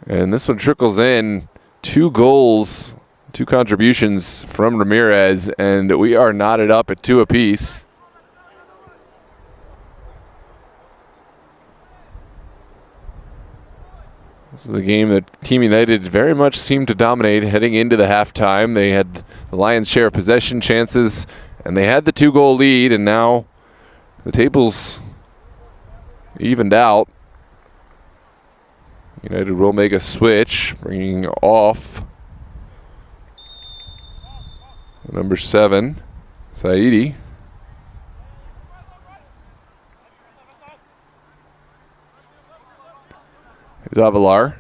And this one trickles in. 2 goals. 2 contributions from Ramirez, and we are knotted up at 2 apiece. This is the game that Team United very much seemed to dominate heading into the halftime. They had the lion's share of possession chances, and they had the 2-goal lead, and now the table's evened out. United will make a switch, bringing off number 7, Saidi. Here's Avalar.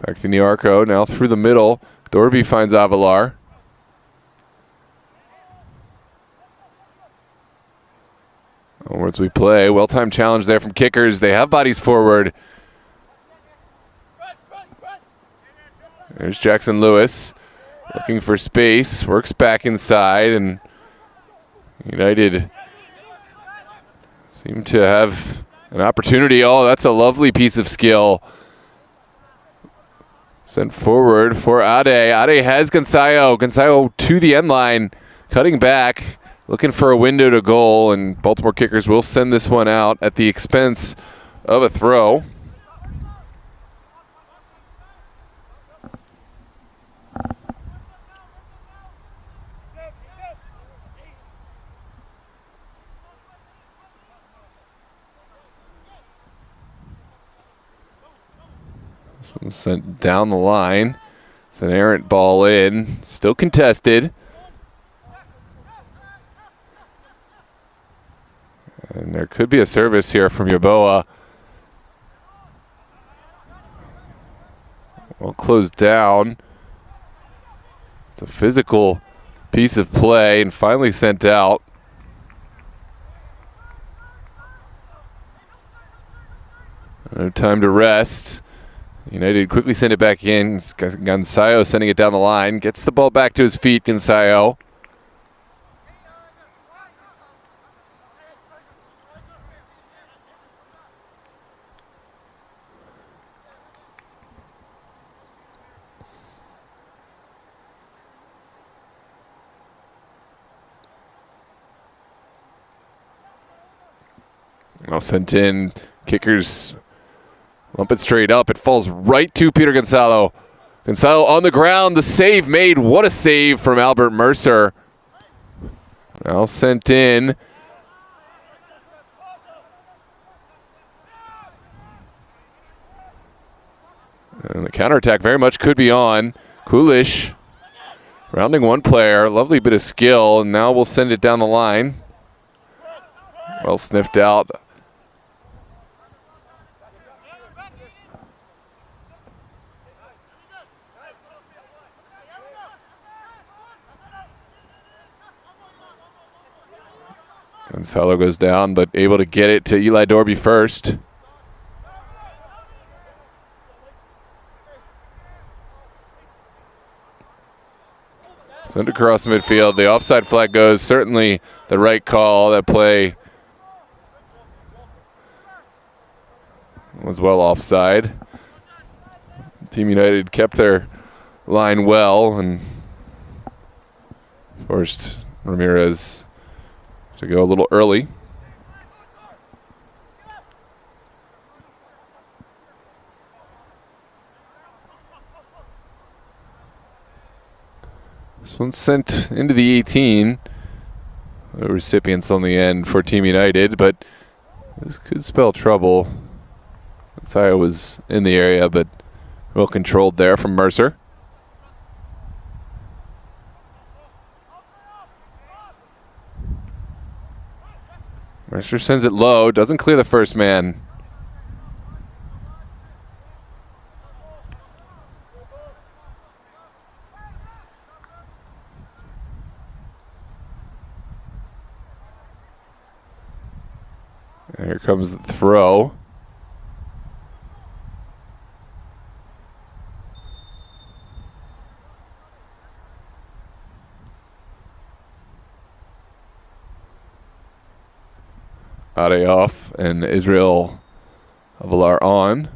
Back to Niarco, now through the middle. Dorby finds Avalar. Onwards we play. Well-timed challenge there from kickers. They have bodies forward. There's Jackson Lewis. Looking for space, works back inside, and United seem to have an opportunity. Oh, that's a lovely piece of skill. Sent forward for Ade. Ade has Gonzalo. Gonzalo to the end line, cutting back, looking for a window to goal, and Baltimore kickers will send this one out at the expense of a throw. Sent down the line. It's an errant ball in. Still contested. And there could be a service here from Yaboa. Well closed down. It's a physical piece of play and finally sent out. No time to rest. United quickly send it back in. Gonzalo sending it down the line. Gets the ball back to his feet, Gonzalo. Well sent in. Kickers lump it straight up. It falls right to Peter Gonzalo. Gonzalo on the ground. The save made. What a save from Albert Mercer. Now sent in. And the counterattack very much could be on. Coolish rounding one player. Lovely bit of skill. And now we'll send it down the line. Well sniffed out. Gonzalo goes down, but able to get it to Eli Dorby first. Sent across midfield. The offside flag goes. Certainly the right call. That play was well offside. Team United kept their line well and forced Ramirez to go a little early. This one's sent into the 18. No recipients on the end for Team United, but this could spell trouble. Saya was in the area, but well controlled there from Mercer. Mercer sends it low, doesn't clear the first man. And here comes the throw. Ade off and Israel Avalar on.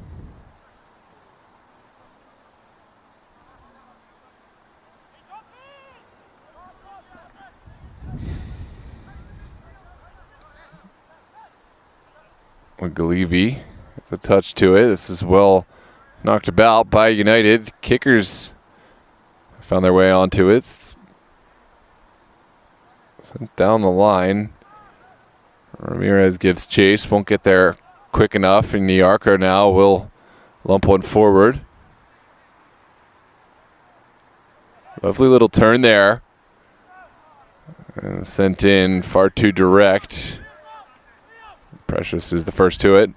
Galevi with a touch to it. This is well knocked about by United. Kickers found their way onto it. Sent down the line. Ramirez gives chase. Won't get there quick enough. And the Arco now will lump one forward. Lovely little turn there. And sent in far too direct. Precious is the first to it.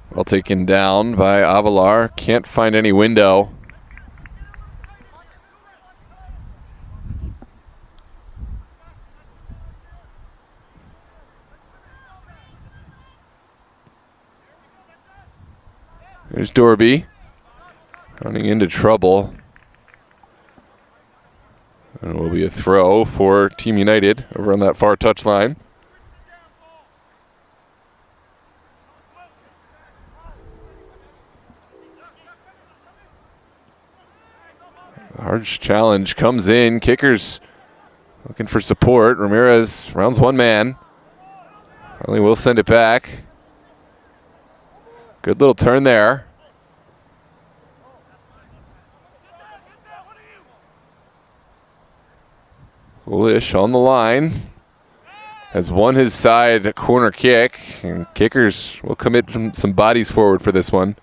Well taken down by Avalar. Can't find any window. There's Dorby running into trouble. And it will be a throw for Team United over on that far touchline. Large challenge comes in. Kickers looking for support. Ramirez rounds one man. Finally will send it back. Good little turn there. Lish on the line. Has won his side a corner kick. And Kickers will commit some bodies forward for this one.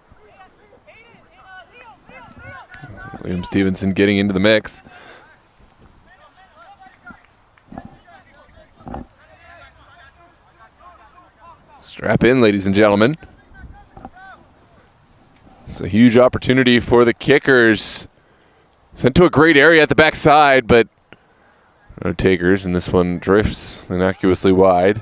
William Stevenson getting into the mix. Strap in, ladies and gentlemen. It's a huge opportunity for the Kickers. Sent to a great area at the backside, but no takers, and this one drifts innocuously wide.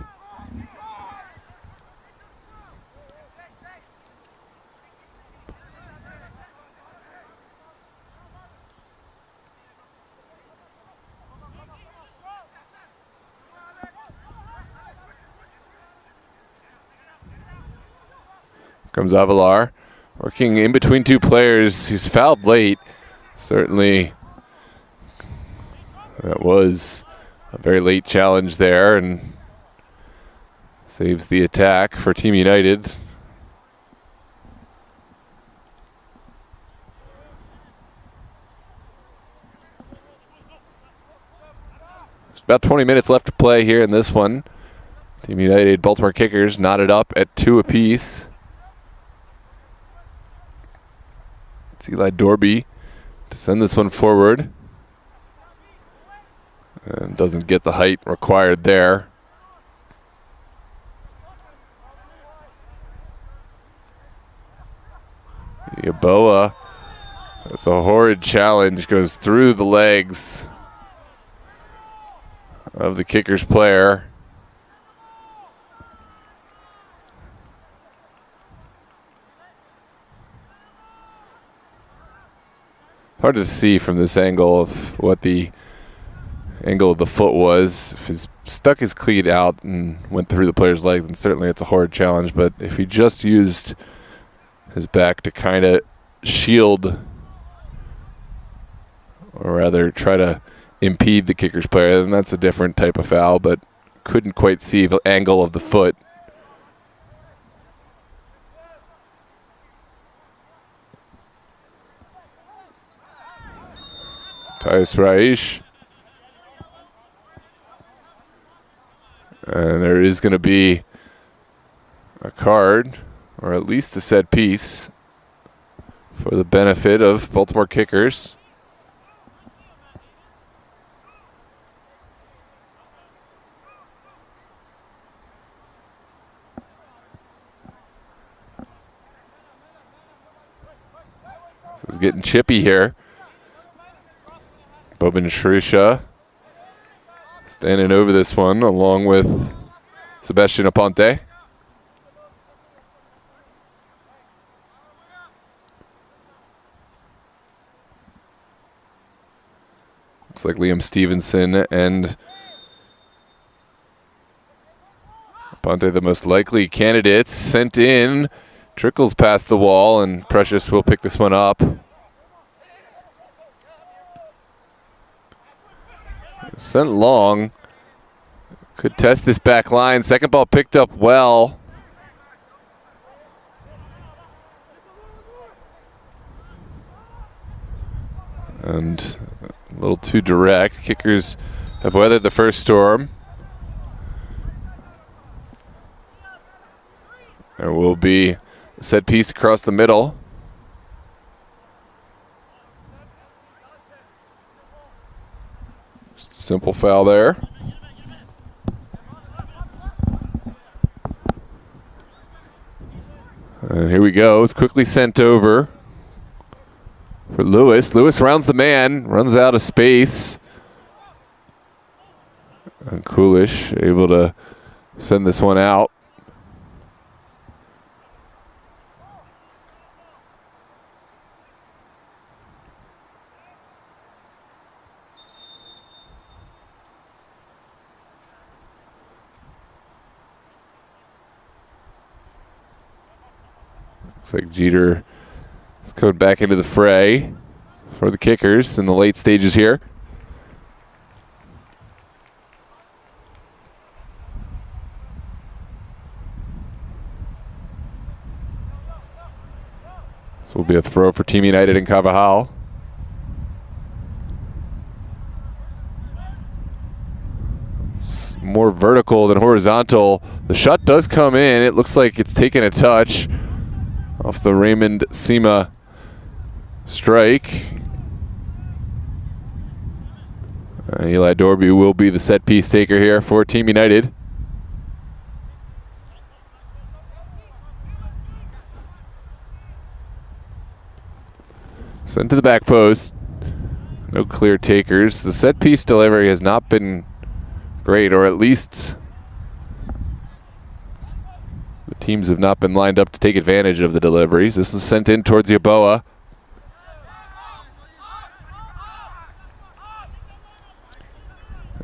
Comes Avalar, working in between two players. He's fouled late. Certainly, that was a very late challenge there and saves the attack for Team United. There's about 20 minutes left to play here in this one. Team United, Baltimore Kickers knotted up at 2 apiece. It's Eli Dorby to send this one forward. And doesn't get the height required there. Yaboa, that's a horrid challenge, goes through the legs of the kicker's player. Hard to see from this angle of what the angle of the foot was. If he's stuck his cleat out and went through the player's leg, then certainly it's a hard challenge. But if he just used his back to kind of shield, or rather try to impede the kicker's player, then that's a different type of foul, but couldn't quite see the angle of the foot. Thais Raish. And there is going to be a card, or at least a set piece, for the benefit of Baltimore kickers. So it's getting chippy here. Bobin Shrisha standing over this one along with Sebastian Aponte. Looks like Liam Stevenson and Aponte, the most likely candidates, sent in. Trickles past the wall, and Precious will pick this one up. Sent long. Could test this back line. Second ball picked up well. And a little too direct. Kickers have weathered the first storm. There will be a set piece across the middle. Simple foul there. And here we go. It's quickly sent over for Lewis. Lewis rounds the man, runs out of space. And Coolish able to send this one out. Looks like Jeter is coming back into the fray for the kickers in the late stages here. This will be a throw for Team United in Carvajal. It's more vertical than horizontal. The shot does come in. It looks like it's taken a touch off the Raymond Sema strike. Eli Dorby will be the set piece taker here for Team United. Sent to the back post. No clear takers. The set piece delivery has not been great, or at least the teams have not been lined up to take advantage of the deliveries. This is sent in towards Yaboa.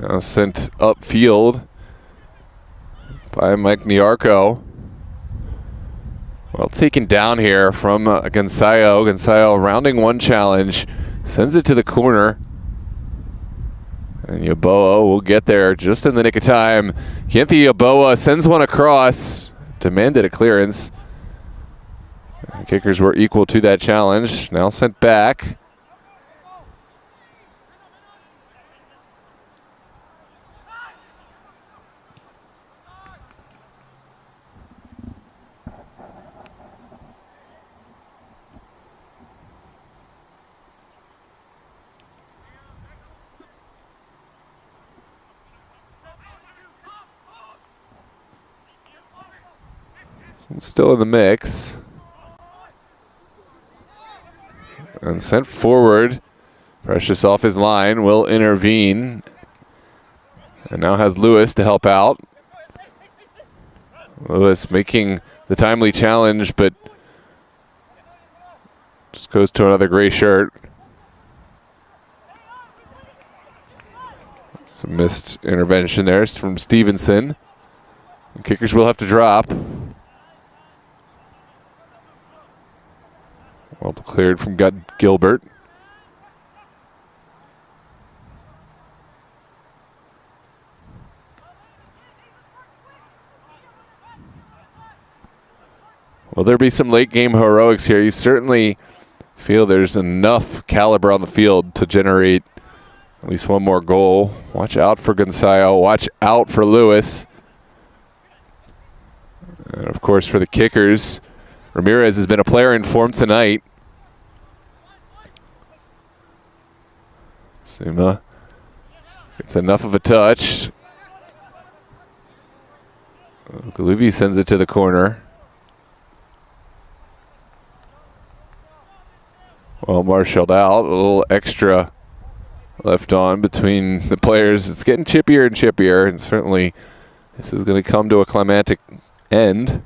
Now sent upfield by Mike Niarco. Well taken down here from Gonzayo. Gonzayo rounding one challenge. Sends it to the corner. And Yaboa will get there just in the nick of time. Kianthi Yaboa sends one across. Demanded a clearance. The kickers were equal to that challenge. Now sent back. Still in the mix. And sent forward. Precious off his line, will intervene. And now has Lewis to help out. Lewis making the timely challenge, but just goes to another gray shirt. Some missed intervention there from Stevenson. And kickers will have to drop. Well cleared from Gilbert. Will there be some late game heroics here? You certainly feel there's enough caliber on the field to generate at least one more goal. Watch out for Gonzalo. Watch out for Lewis. And of course for the kickers, Ramirez has been a player in form tonight. Suma gets enough of a touch. Galuvi sends it to the corner. Well marshaled out, a little extra left on between the players. It's getting chippier and chippier, and certainly this is going to come to a climactic end.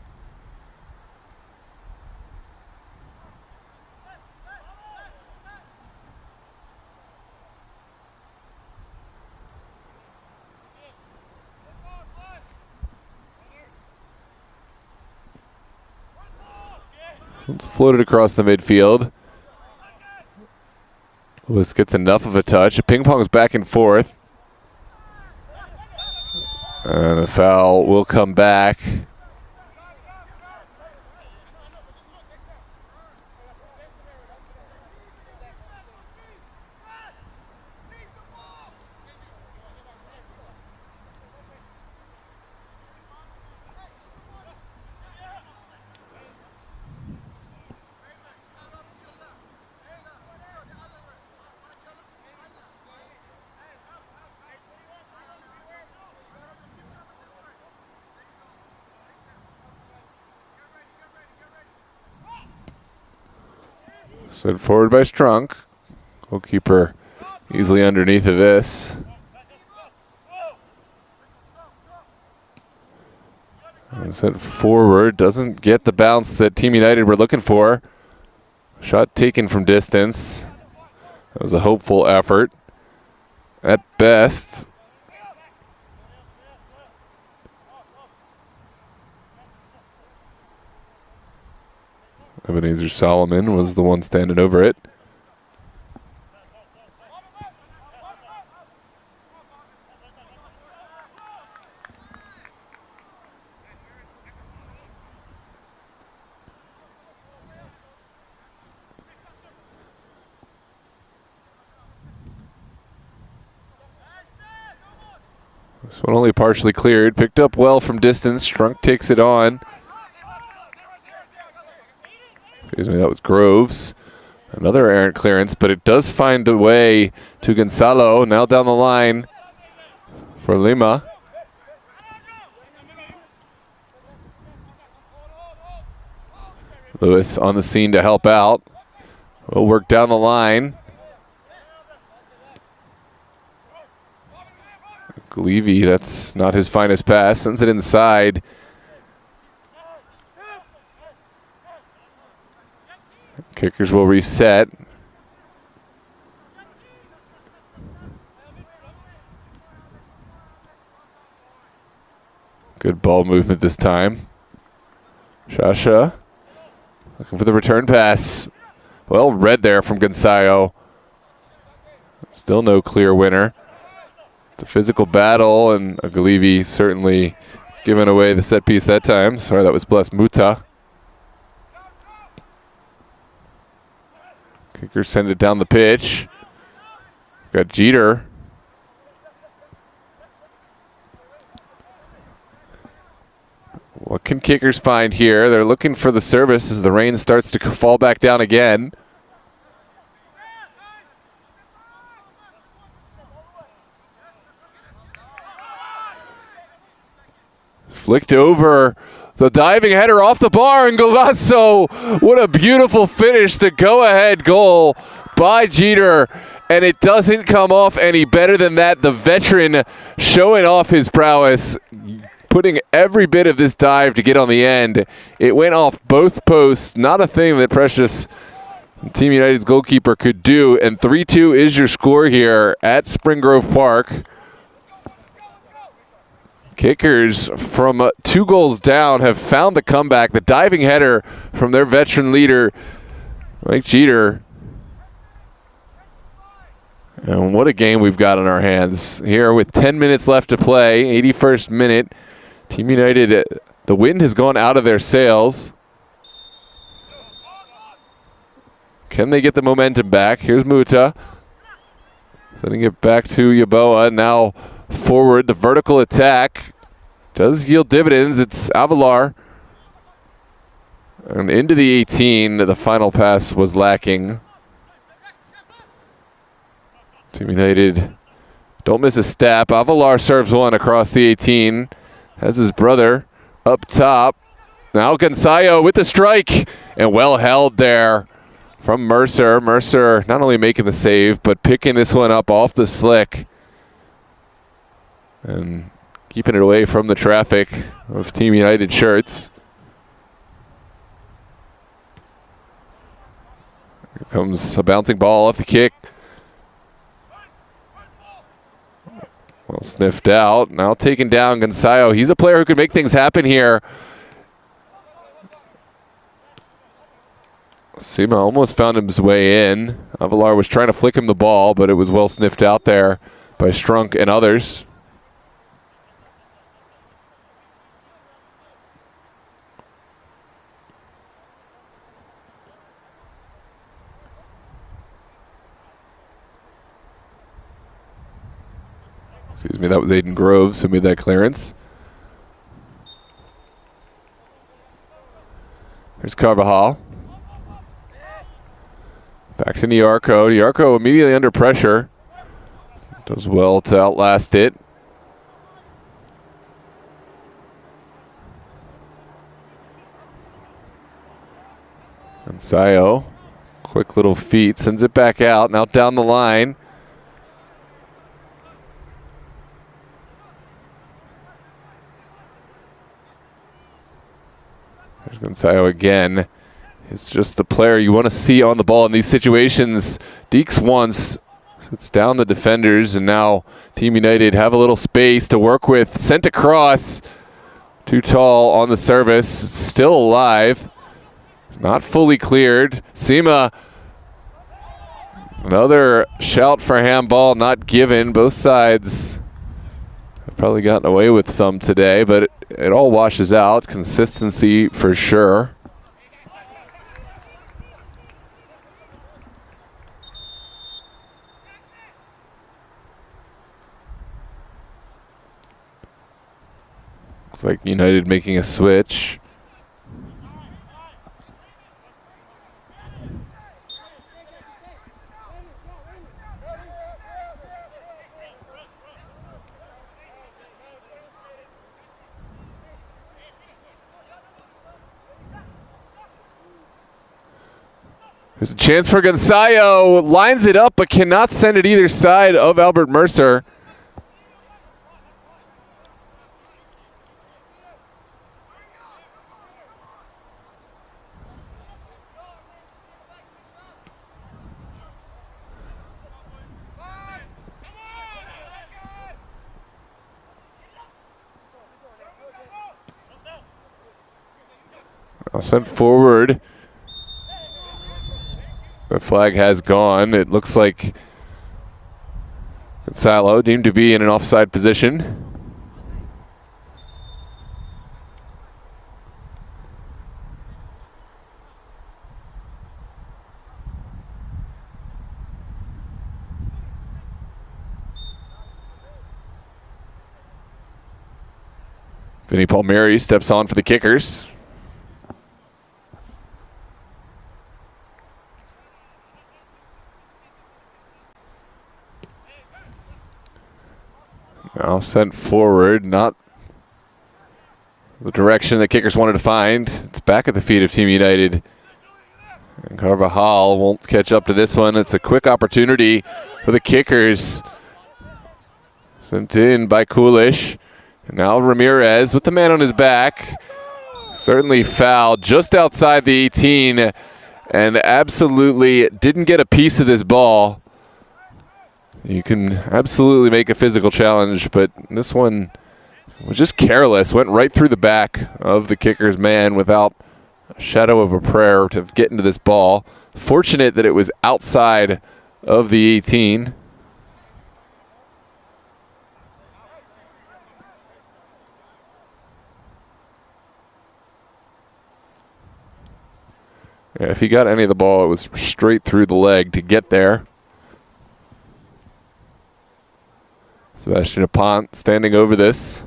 It's floated across the midfield. Lewis gets enough of a touch. It ping pongs back and forth. And a foul will come back. Sent forward by Strunk. Goalkeeper easily underneath of this. Sent forward, doesn't get the bounce that Team United were looking for. Shot taken from distance. That was a hopeful effort at best. Ebenezer Solomon was the one standing over it. This one only partially cleared. Picked up well from distance. Strunk takes it on. Excuse me, that was Groves. Another errant clearance, but it does find a way to Gonzalo. Now down the line for Lima. Lewis on the scene to help out. Will work down the line. Levy, that's not his finest pass. Sends it inside. Kickers will reset. Good ball movement this time. Shasha looking for the return pass. Well read there from Gonzalo. Still no clear winner. It's a physical battle, and Agalivi certainly giving away the set piece that time. Sorry, that was Bless Muta. Kickers send it down the pitch. Got Jeter. What can kickers find here? They're looking for the service as the rain starts to fall back down again. Flicked over. The diving header off the bar, and Golasso, what a beautiful finish. The go-ahead goal by Jeter. and it doesn't come off any better than that. The veteran showing off his prowess, putting every bit of this dive to get on the end. It went off both posts. Not a thing that Precious, Team United's goalkeeper, could do. And 3-2 is your score here at Spring Grove Park. Kickers from 2 goals down have found the comeback. The diving header from their veteran leader, Mike Jeter. And what a game we've got on our hands here with 10 minutes left to play. 81st minute. Team United, the wind has gone out of their sails. Can they get the momentum back? Here's Muta. Sending it back to Yeboah. Now forward, the vertical attack does yield dividends. It's Avalar. And into the 18, the final pass was lacking. Team United don't miss a step. Avalar serves one across the 18. Has his brother up top. Now Gonzayo with the strike. And well held there from Mercer. Mercer not only making the save, but picking this one up off the slick. And keeping it away from the traffic of Team United shirts. Here comes a bouncing ball off the kick. Well sniffed out. Now taken down Gonzayo. He's a player who can make things happen here. Sima almost found his way in. Avalar was trying to flick him the ball, but it was well sniffed out there by Strunk and others. Excuse me, that was Aiden Groves who made that clearance. There's Carvajal. Back to Niarco. Niarco immediately under pressure. Does well to outlast it. Gonzayo, quick little feet, sends it back out, now down the line. There's Gonzayo again. It's just the player you want to see on the ball in these situations. Deeks once sits down the defenders, and now Team United have a little space to work with. Sent across. Too tall on the service. Still alive. Not fully cleared. Sima. Another shout for handball, not given. Both sides have probably gotten away with some today, but it all washes out. Consistency for sure. Looks like United making a switch. There's a chance for Gonzayo. Lines it up, but cannot send it either side of Albert Mercer. I'll send forward. The flag has gone. It looks like Gonzalo deemed to be in an offside position. Vinny Palmieri steps on for the Kickers. Now sent forward, not the direction the Kickers wanted to find. It's back at the feet of Team United. And Carvajal won't catch up to this one. It's a quick opportunity for the Kickers. Sent in by Coolish. And now Ramirez with the man on his back. Certainly fouled just outside the 18 and absolutely didn't get a piece of this ball. You can absolutely make a physical challenge, but this one was just careless. Went right through the back of the Kickers man without a shadow of a prayer to get into this ball. Fortunate that it was outside of the 18. Yeah, if he got any of the ball, it was straight through the leg to get there. Sebastian Apont standing over this.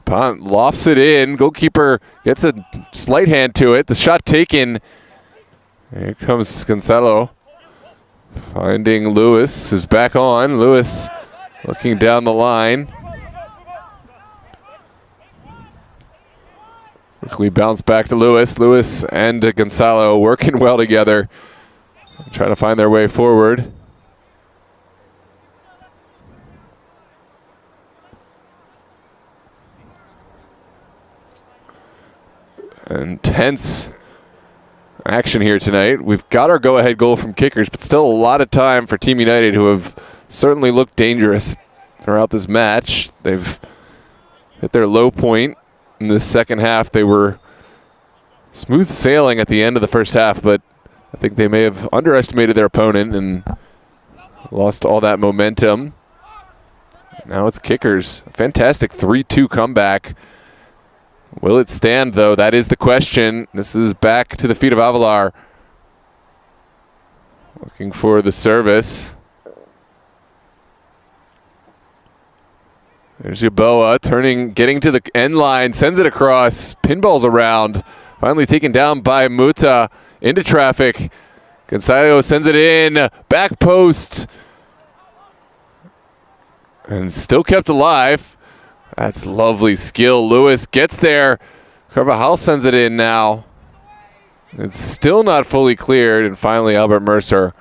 Apont lofts it in. Goalkeeper gets a slight hand to it. The shot taken. Here comes Cancelo. Finding Lewis, who's back on. Lewis looking down the line. Quickly bounce back to Lewis. Lewis and Gonzalo working well together. Trying to find their way forward. Intense action here tonight. We've got our go-ahead goal from Kickers, but still a lot of time for Team United, who have certainly looked dangerous throughout this match. They've hit their low point in the second half. They were smooth sailing at the end of the first half, but I think they may have underestimated their opponent and lost all that momentum. Now it's Kickers. A fantastic 3-2 comeback. Will it stand, though? That is the question. This is back to the feet of Avalar. Looking for the service. There's Yaboa turning, getting to the end line, sends it across, pinballs around, finally taken down by Muta into traffic. Gonzalo sends it in, back post, and still kept alive. That's lovely skill. Lewis gets there. Carvajal sends it in now. It's still not fully cleared, and finally Albert Mercer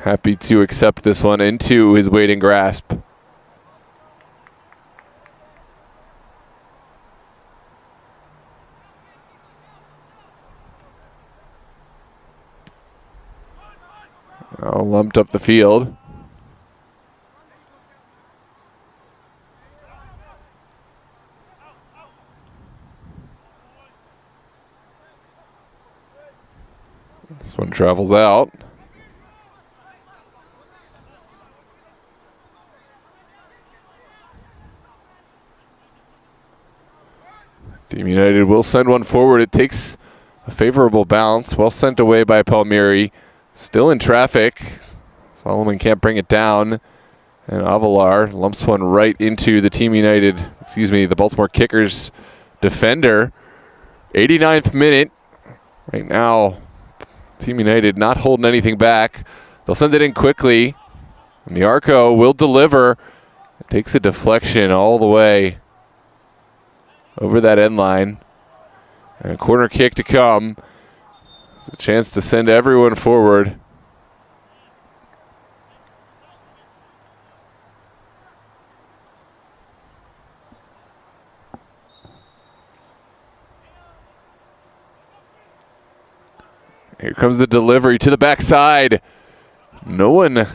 happy to accept this one into his waiting grasp. All lumped up the field. This one travels out. Team United will send one forward. It takes a favorable bounce. Well sent away by Palmieri. Still in traffic. Solomon can't bring it down. And Avalar lumps one right into the Team United, the Baltimore Kickers defender. 89th minute. Right now, Team United not holding anything back. They'll send it in quickly. And the Arco will deliver. It takes a deflection all the way over that end line. And a corner kick to come. It's a chance to send everyone forward. Here comes the delivery to the backside. No one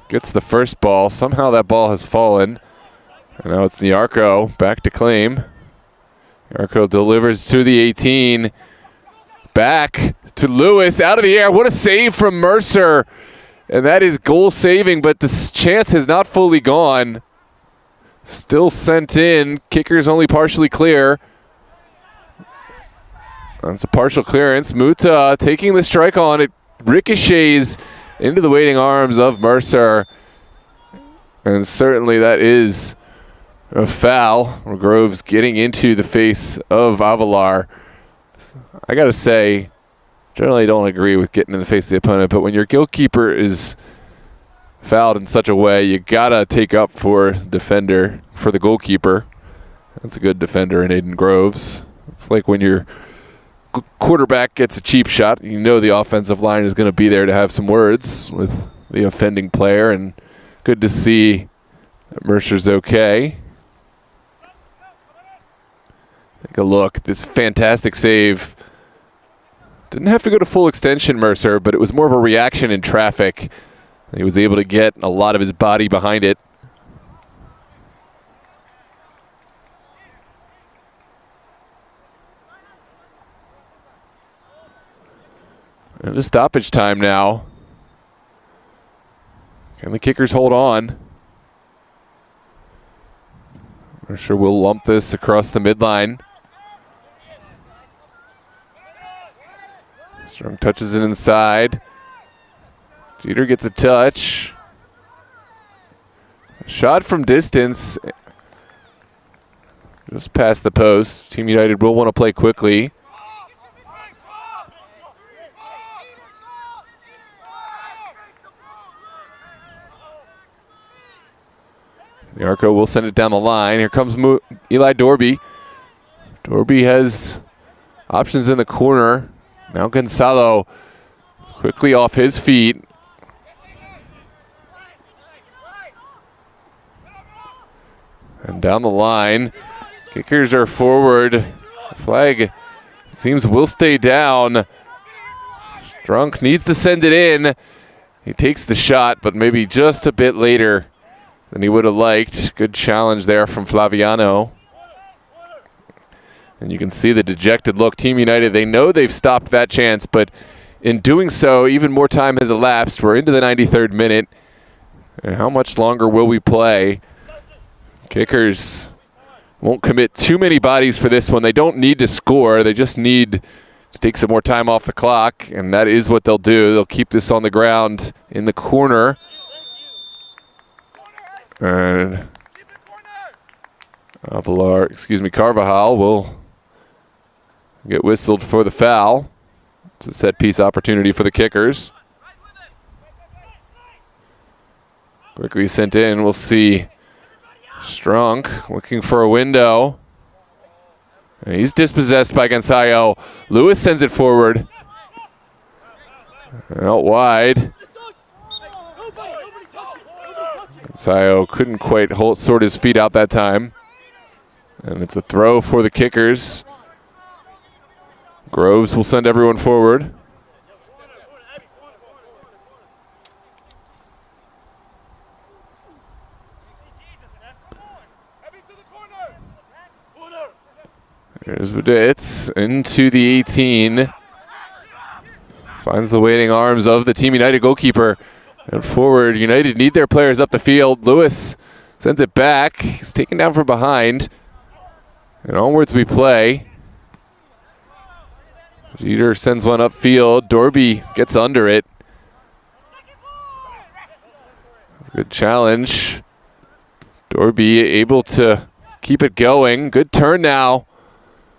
gets the first ball. Somehow that ball has fallen. And now it's the Arco back to claim. Arco delivers to the 18. Back to Lewis, out of the air. What a save from Mercer. And that is goal saving, but the chance has not fully gone. Still sent in. Kickers only partially clear. That's a partial clearance. Muta taking the strike on it. Ricochets into the waiting arms of Mercer. And certainly that is a foul. Groves getting into the face of Avalar. I got to say, generally don't agree with getting in the face of the opponent, but when your goalkeeper is fouled in such a way, you got to take up for defender, for the goalkeeper. That's a good defender in Aiden Groves. It's like when your quarterback gets a cheap shot, you know the offensive line is going to be there to have some words with the offending player, and good to see that Mercer's okay. Take a look. This fantastic save. Didn't have to go to full extension, Mercer, but it was more of a reaction in traffic. He was able to get a lot of his body behind it. And a stoppage time now. Can the kickers hold on? Mercer will lump this across the midline. Strong touches it inside. Jeter gets a touch. Shot from distance. Just past the post. Team United will want to play quickly. The Arco will send it down the line. Here comes Eli Dorby. Dorby has options in the corner. Now Gonzalo quickly off his feet. And down the line. Kickers are forward. Flag seems will stay down. Strunk needs to send it in. He takes the shot, but maybe just a bit later than he would have liked. Good challenge there from Flaviano. And you can see the dejected look. Team United, they know they've stopped that chance, but in doing so, even more time has elapsed. We're into the 93rd minute. And how much longer will we play? Kickers won't commit too many bodies for this one. They don't need to score. They just need to take some more time off the clock, and that is what they'll do. They'll keep this on the ground in the corner. And Carvajal will get whistled for the foul. It's a set-piece opportunity for the kickers. Quickly sent in. We'll see Strunk looking for a window. And he's dispossessed by Gonzalo. Lewis sends it forward. Out wide. Gonzalo couldn't quite sort his feet out that time. And it's a throw for the kickers. Groves will send everyone forward. Here's Viditz into the 18. Finds the waiting arms of the Team United goalkeeper. And forward, United need their players up the field. Lewis sends it back. He's taken down from behind. And onwards we play. Jeter sends one upfield. Dorby gets under it. Good challenge. Dorby able to keep it going. Good turn now.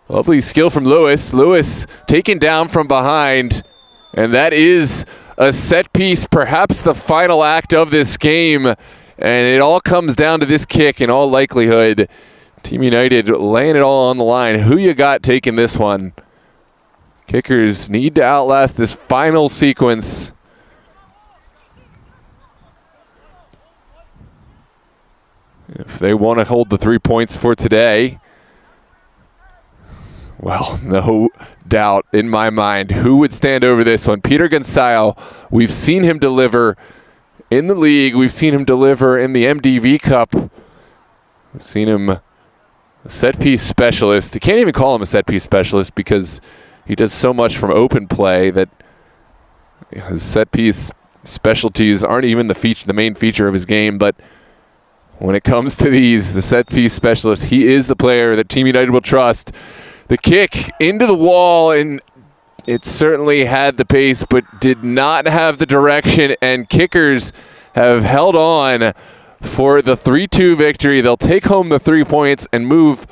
Lovely skill from Lewis. Lewis taken down from behind. And that is a set piece, perhaps the final act of this game. And it all comes down to this kick in all likelihood. Team United laying it all on the line. Who you got taking this one? Kickers need to outlast this final sequence. If they want to hold the 3 points for today. Well, no doubt in my mind who would stand over this one. Peter Gonzalo, we've seen him deliver in the league. We've seen him deliver in the MDV Cup. We've seen him a set-piece specialist. You can't even call him a set-piece specialist because he does so much from open play that his set-piece specialties aren't even the main feature of his game. But when it comes to these, the set-piece specialist, he is the player that Team United will trust. The kick into the wall, and it certainly had the pace, but did not have the direction, and kickers have held on for the 3-2 victory. They'll take home the 3 points and move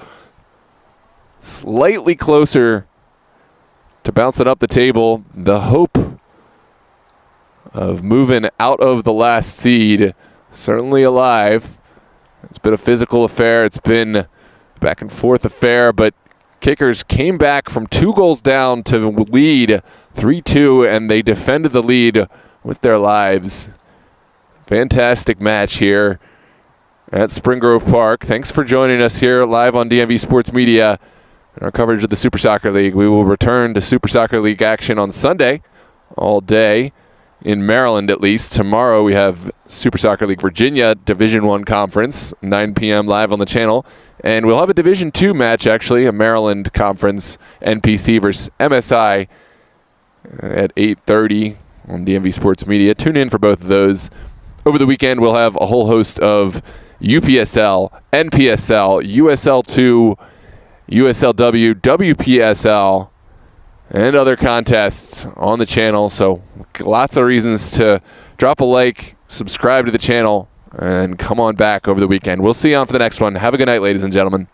slightly closer to bouncing up the table. The hope of moving out of the last seed certainly alive. It's been a physical affair. It's been a back and forth affair, but Kickers came back from 2 goals down to lead 3-2, and they defended the lead with their lives. Fantastic match here at Spring Grove Park. Thanks for joining us here live on DMV Sports Media and our coverage of the Super Soccer League. We will return to Super Soccer League action on Sunday all day in Maryland, at least. Tomorrow we have Super Soccer League Virginia Division I Conference, 9 p.m. live on the channel. And we'll have a Division II match, actually, a Maryland Conference, NPC versus MSI at 8:30 on DMV Sports Media. Tune in for both of those. Over the weekend, we'll have a whole host of UPSL, NPSL, USL2, USLW, WPSL, and other contests on the channel. So lots of reasons to drop a like, subscribe to the channel, and come on back over the weekend. We'll see you on for the next one. Have a good night, ladies and gentlemen.